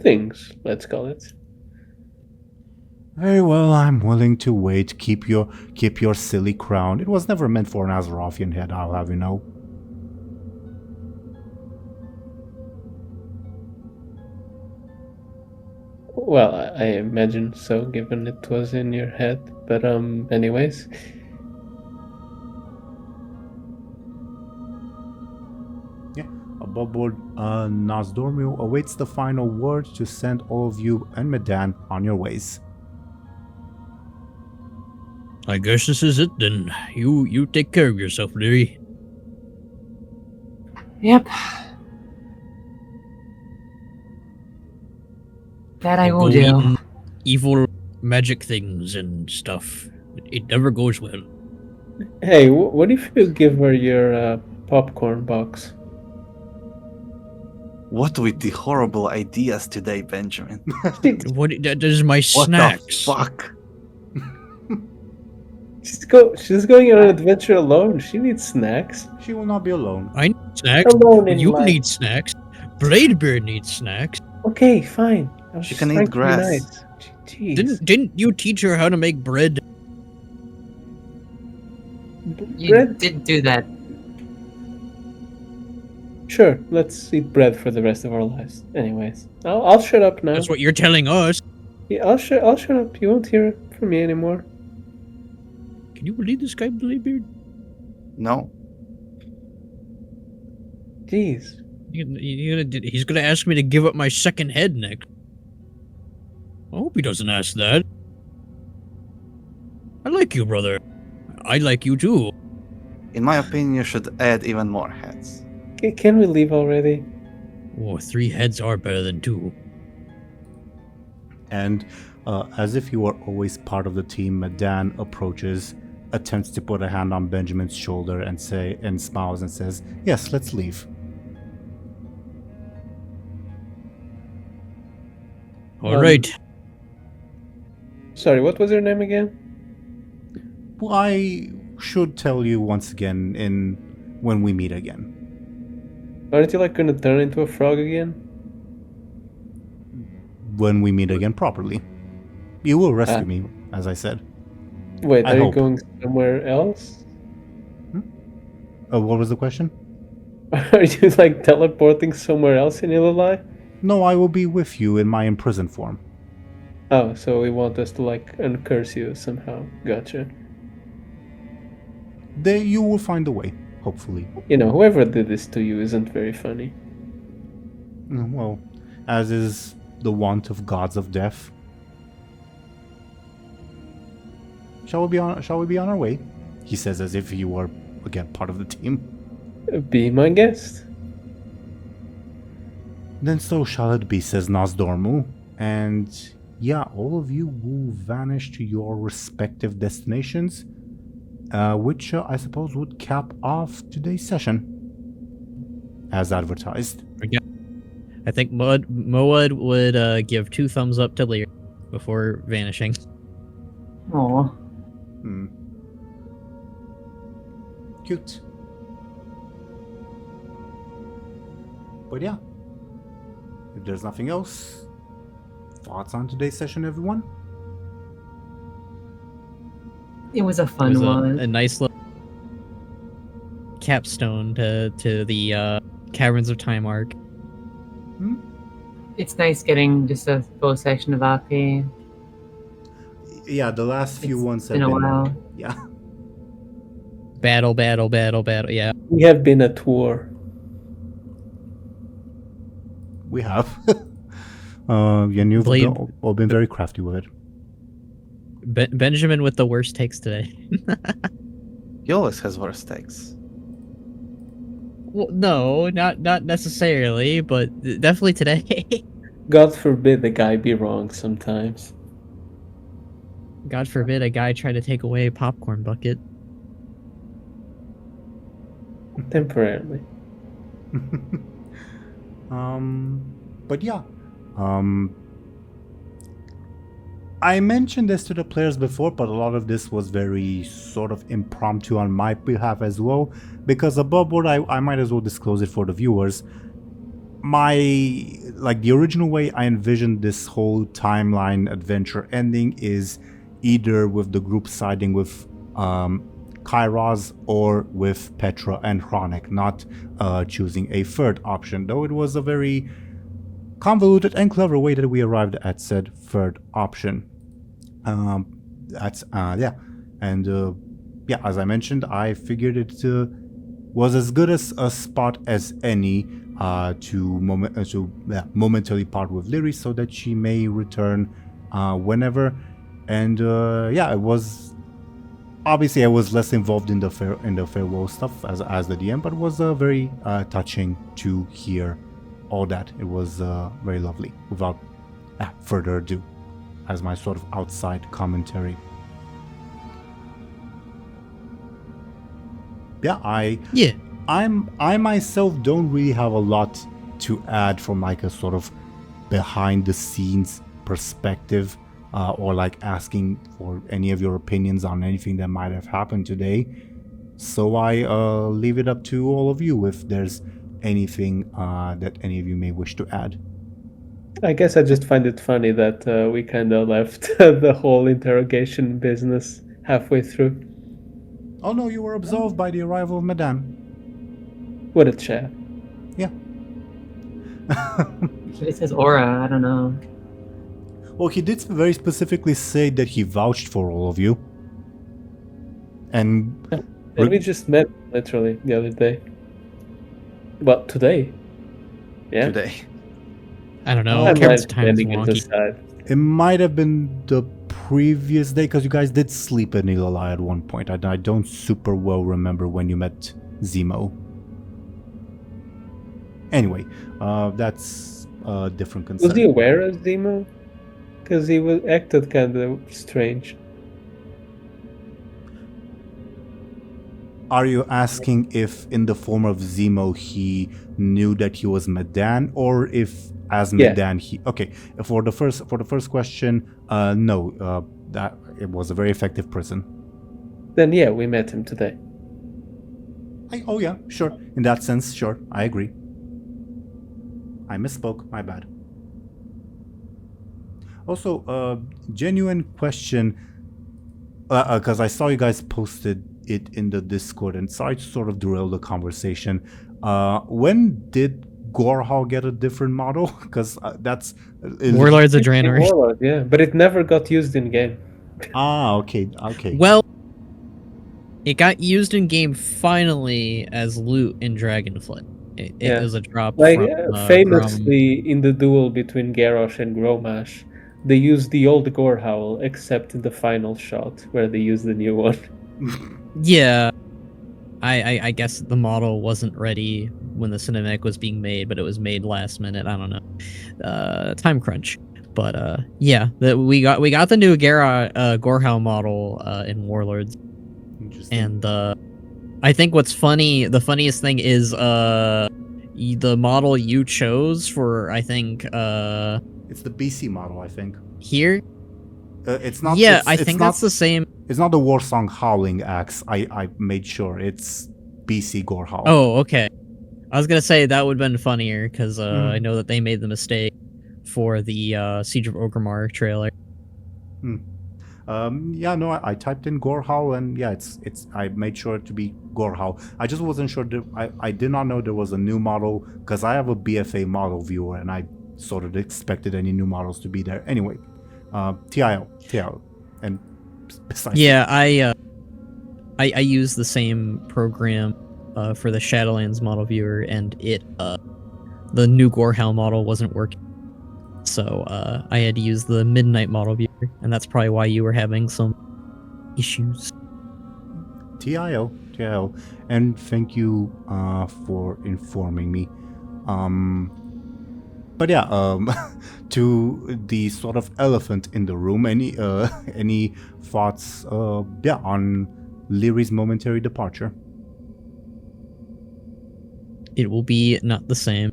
things, let's call it. Very well, I'm willing to wait. Keep your silly crown. It was never meant for an Azarafian head, I'll have you know. Well, I imagine so, given it was in your head. But anyways. Yeah, above board, Nazdormil awaits the final word to send all of you and Medan on your ways. I guess this is it then. You take care of yourself, Lyri. Yep. That I will Go do. eating evil magic things and stuff. It never goes well. Hey, what if you give her your popcorn box? What with the horrible ideas today, Benjamin? What? That is my What snacks. the fuck? She's going on an adventure alone. She needs snacks. She will not be alone. I need snacks. Alone in You life. need snacks. Bladebeard needs snacks. Okay, fine. I was She just can eat trying to be grass. nice. Jeez. Didn't you teach her how to make bread? You Bread? did do that. Sure, let's eat bread for the rest of our lives. Anyways, I'll shut up now. That's what you're telling us. Yeah, I'll shut up. You won't hear it from me anymore. Can you believe this guy, Bladebeard? No. Jeez. He's gonna ask me to give up my second head next. I hope he doesn't ask that. I like you, brother. I like you too. In my opinion, you should add even more heads. Can we leave already? Oh, 3 heads are better than 2. And as if you are always part of the team, Medan approaches, attempts to put a hand on Benjamin's shoulder and smiles and says, "Yes, let's leave." All right. Sorry, what was your name again? Well, I should tell you once again when we meet again. Aren't you like gonna turn into a frog again? When we meet again properly. You will rescue me, as I said. Wait, I are you hope. going somewhere else? What was the question? Are you like teleporting somewhere else in Ilalai? No, I will be with you in my imprisoned form. Oh, so you want us to like uncurse you somehow. Gotcha. You will find a way, hopefully. You know, whoever did this to you isn't very funny. Well, as is the want of gods of death. Shall we be on our way? He says as if he were again part of the team. Be my guest. Then so shall it be, says Nosdormu. And yeah, all of you will vanish to your respective destinations, which I suppose would cap off today's session, as advertised. I think Moad would give 2 thumbs up to Lyri before vanishing. Aw. Cute. But yeah, if there's nothing else, thoughts on today's session, everyone? It was a It fun was one. a nice little capstone to the Caverns of Time arc. It's nice getting just a full section of RP. Yeah, the last few It's ones have been a been. while. Yeah. Battle. Yeah. We have been at war. We have. And you've Blade- all been very crafty with it. Benjamin with the worst takes today. He always has worse takes. Well, no, not necessarily, but definitely today. God forbid the guy be wrong sometimes. God forbid a guy try to take away a popcorn bucket. Temporarily. But yeah. I mentioned this to the players before, but a lot of this was very sort of impromptu on my behalf as well, because above board I might as well disclose it for the viewers. The original way I envisioned this whole timeline adventure ending is either with the group siding with Kairos or with Petra and Chronic, not choosing a third option, though it was a very convoluted and clever way that we arrived at said third option. As I mentioned, I figured it was as good as a spot as any to momentarily part with Lyri so that she may return whenever. And it was obviously I was less involved in the farewell stuff as the DM, but it was very touching to hear all that. It was very lovely. Without further ado, as my sort of outside commentary. I myself don't really have a lot to add from like a sort of behind the scenes perspective, or like asking for any of your opinions on anything that might have happened today. So I leave it up to all of you if there's anything that any of you may wish to add. I guess I just find it funny that we kind of left the whole interrogation business halfway through. Oh no, you were absolved by the arrival of Madame. What a chat. Yeah. It says aura, I don't know. Well, he did very specifically say that he vouched for all of you. And we just met literally the other day. But today. Yeah. Today. I don't know. I'm Caverns not of Time is standing wonky. aside. it might have been the previous day, because you guys did sleep in Ilalai at one point. I don't super well remember when you met Zemo. Anyway, that's a different concern. Was he aware of Zemo? Because he acted kind of strange. Are you asking if in the form of Zemo he knew that he was Medan, or if as Yeah. Midan. Okay. For the first question, no. That it was a very effective prison. Then yeah, we met him today. Oh yeah, sure. In that sense, sure. I agree. I misspoke. My bad. Also, genuine question, because I saw you guys posted it in the Discord, and sorry to sort of derail the conversation. When did Gorhal get a different model? Because that's Warlords of Draenor. Warlord, yeah, but it never got used in game. Okay. Well, it got used in game finally as loot in Dragonflight. It Yeah. was a drop Like from famously in the duel between Garrosh and Gromash, they used the old Gorehowl except in the final shot where they used the new one. Yeah. I guess the model wasn't ready when the cinematic was being made, but it was made last minute. I don't know. Time crunch. But yeah, we got the new Gorehowl model in Warlords. Interesting. And I think the funniest thing is the model you chose for, I think It's the BC model, I think. here. It's not. Yeah, it's, I it's think not, that's the same. It's not the Warsong Howling Axe. I made sure it's BC Gorhal. Oh, okay. I was gonna say that would have been funnier because I know that they made the mistake for the Siege of Orgrimmar trailer. Yeah, no, I typed in Gorhal, and yeah, it's I made sure to be Gorhal. I just wasn't sure. I did not know there was a new model because I have a BFA model viewer, and I sort of expected any new models to be there. Anyway, TIO, and besides. Yeah, I use the same program for the Shadowlands model viewer, and the new Gorehowl model wasn't working. So I had to use the Midnight model viewer, and that's probably why you were having some issues. TIO, and thank you for informing me. But yeah, to the sort of elephant in the room, any thoughts on Lyri's momentary departure? It will be not the same.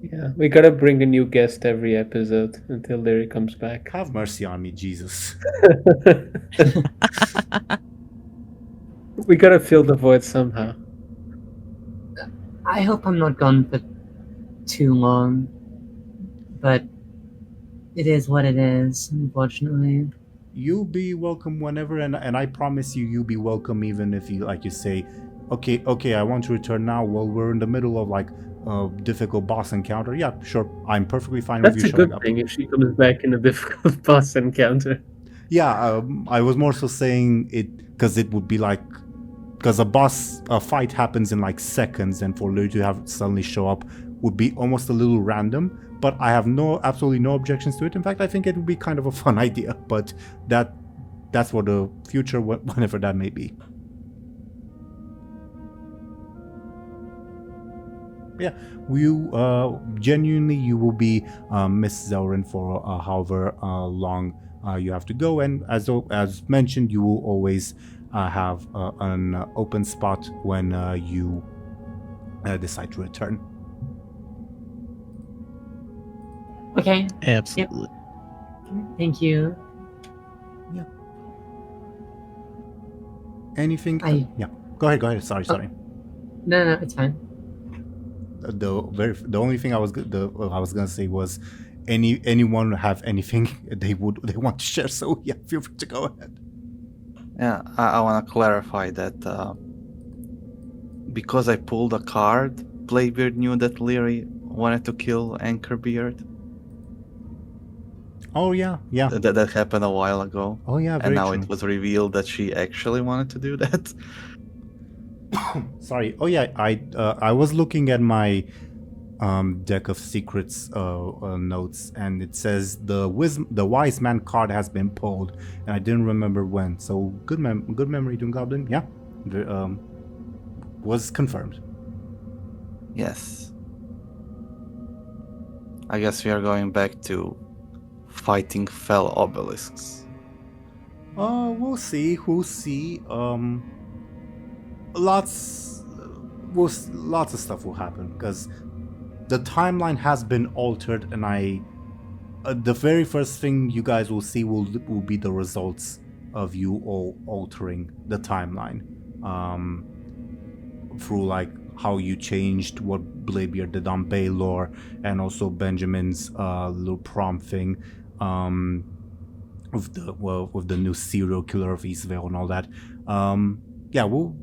Yeah, we gotta bring a new guest every episode until Lyri comes back. Have mercy on me, Jesus. We gotta fill the void somehow. I hope I'm not gone for too long, but it is what it is, unfortunately. You'll be welcome whenever, and I promise you'll be welcome even if you, like you say, okay, I want to return now. Well, we're in the middle of like a difficult boss encounter. Yeah, sure, I'm perfectly fine with That's you a showing good up. thing if she comes back in a difficult boss encounter. Yeah, I was more so saying it because it would be like, because a fight happens in like seconds, and for Lyri to have suddenly show up would be almost a little random. But I have absolutely no objections to it. In fact, I think it would be kind of a fun idea. But that's for the future, whenever that may be. Yeah, genuinely you will be Miss Zelryn for however long you have to go, and as mentioned, you will always have an open spot when you decide to return. Okay, Absolutely. thank you. Anything? Yeah. Go ahead. Sorry. No, it's fine. The only thing I was gonna say was, anyone have anything they want to share? So yeah, feel free to go ahead. Yeah, I want to clarify that because I pulled a card, Bladebeard knew that Lyri wanted to kill Anchorbeard. Oh yeah. That happened a while ago. Oh yeah, very and now true. it was revealed that she actually wanted to do that. Sorry. Oh yeah, I was looking at my deck of secrets notes, and it says the wise man card has been pulled, and I didn't remember when. So good memory, DoomGoblin. Yeah, was confirmed. Yes. I guess we are going back to fighting fell obelisks. We'll see. Lots of stuff will happen because the timeline has been altered, and the very first thing you guys will see will be the results of you all altering the timeline, through like how you changed what Bladebeard did on Baylor, and also Benjamin's little prom thing, with the new serial killer of Eastvale and all that. Yeah, we'll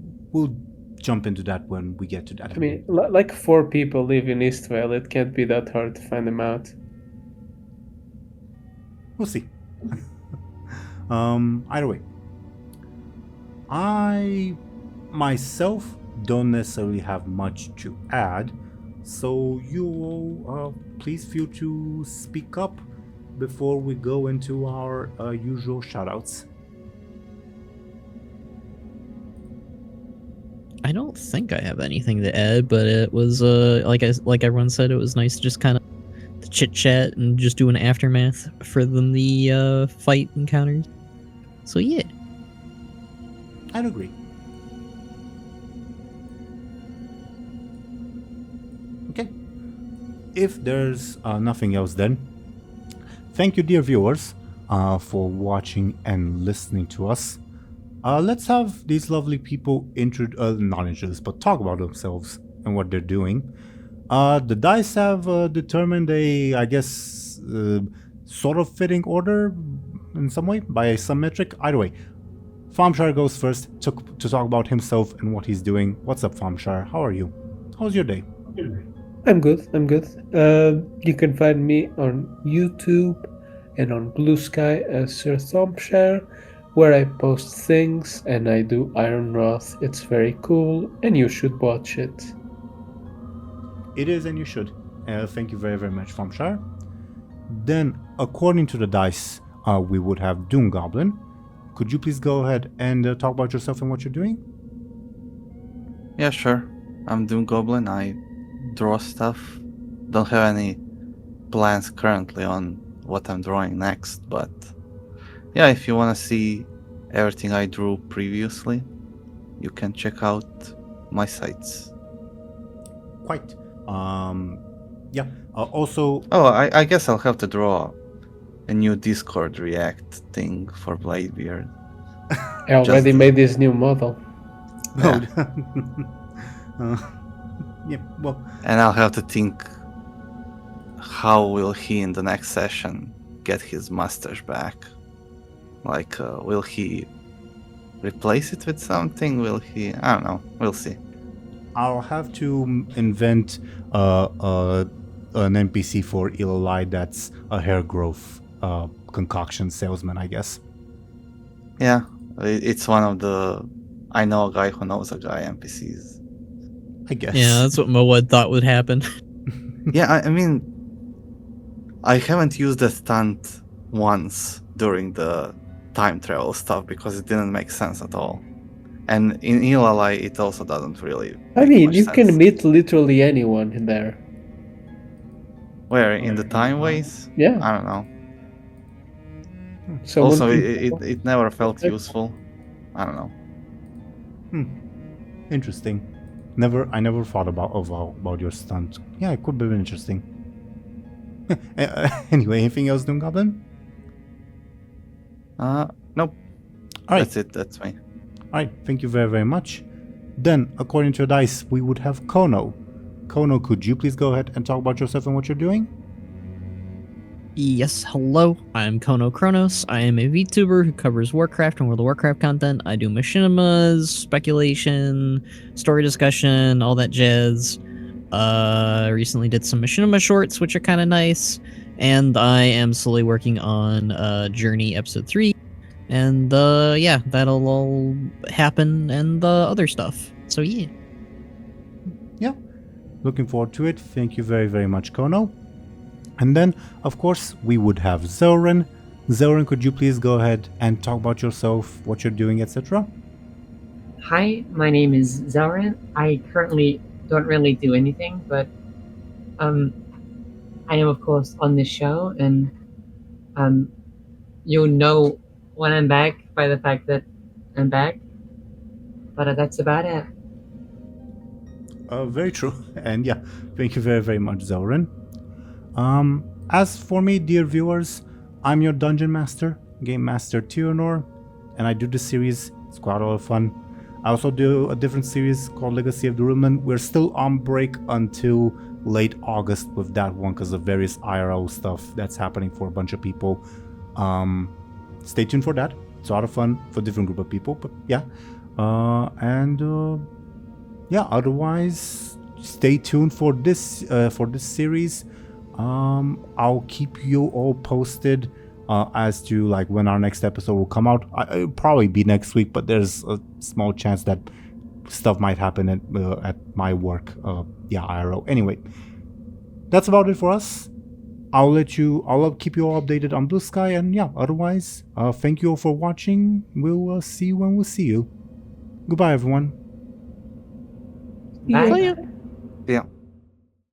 jump into that when we get to that. I mean, like 4 people live in Eastvale. It can't be that hard to find them out. We'll see. Either way, I myself don't necessarily have much to add, so you all please feel to speak up before we go into our usual shoutouts. I don't think I have anything to add, but it was like everyone said, it was nice to just kind of chit chat and just do an aftermath for the fight encounters. So yeah, I'd agree. Okay. If there's nothing else, then thank you, dear viewers, for watching and listening to us. Let's have these lovely people not introduce, but talk about themselves and what they're doing. The dice have determined a, I guess, sort of fitting order in some way, by some metric. Either way, Thompshire goes first to talk about himself and what he's doing. What's up, Thompshire? How are you? How's your day? I'm good. You can find me on YouTube and on Blue Sky as Sir Thompshire, where I post things and I do Iron Wrath. It's very cool and you should watch it. It is, and you should. Thank you very, very much, Thompshire. Then, according to the dice, we would have DoomGoblin. Could you please go ahead and talk about yourself and what you're doing? Yeah, sure. I'm DoomGoblin. I draw stuff. Don't have any plans currently on what I'm drawing next, but yeah, if you want to see everything I drew previously, you can check out my sites. Quite. Yeah. Also. Oh, I guess I'll have to draw a new Discord React thing for Bladebeard. I already Just- made this new model. Yeah. Yeah. Well. And I'll have to think, how will he in the next session get his mustache back? Like, will he replace it with something? Will he? I don't know. We'll see. I'll have to invent an NPC for Ilalai that's a hair growth concoction salesman, I guess. Yeah, it's one of the I know a guy who knows a guy NPCs. I guess. yeah, that's what Moed thought would happen. Yeah, I mean, I haven't used the stunt once during the time travel stuff because it didn't make sense at all. And in Ilalai, it also doesn't really. I make mean, much you sense. can meet literally anyone in there. Where in the time ways? Yeah. I don't know. Someone Also, can- it never felt useful. I don't know. Interesting. I never thought about your stunt. Yeah, it could be interesting. Anyway, anything else, DoomGoblin? Nope. All right. That's it. That's me. Alright, thank you very, very much. Then, according to your dice, we would have Khono. Khono, could you please go ahead and talk about yourself and what you're doing? Yes, hello, I'm Khono Chronos. I am a VTuber who covers Warcraft and World of Warcraft content. I do machinimas, speculation, story discussion, all that jazz. I recently did some machinima shorts, which are kind of nice. And I am slowly working on Journey Episode 3. And yeah, that'll all happen and other stuff. So yeah. Yeah, looking forward to it. Thank you very, very much, Khono. And then, of course, we would have Zelryn. Zelryn, could you please go ahead and talk about yourself, what you're doing, etc.? Hi, my name is Zelryn. I currently don't really do anything, but I am, of course, on this show, and you'll know when I'm back by the fact that I'm back. But that's about it. Very true. And yeah, thank you very, very much, Zelryn. As for me, dear viewers, I'm your Dungeon Master, Game Master Teeironor, and I do this series. It's quite a lot of fun. I also do a different series called Legacy of the Runemen. We're still on break until late August with that one because of various IRL stuff that's happening for a bunch of people. Stay tuned for that. It's a lot of fun for a different group of people, but yeah. Yeah, otherwise, stay tuned for this series. I'll keep you all posted as to like when our next episode will come out. It'll probably be next week, but there's a small chance that stuff might happen at my work. Yeah, IRL. Anyway, that's about it for us. I'll keep you all updated on Blue Sky, and yeah, otherwise, thank you all for watching. We'll see you when we see you. Goodbye, everyone. Bye. Yeah.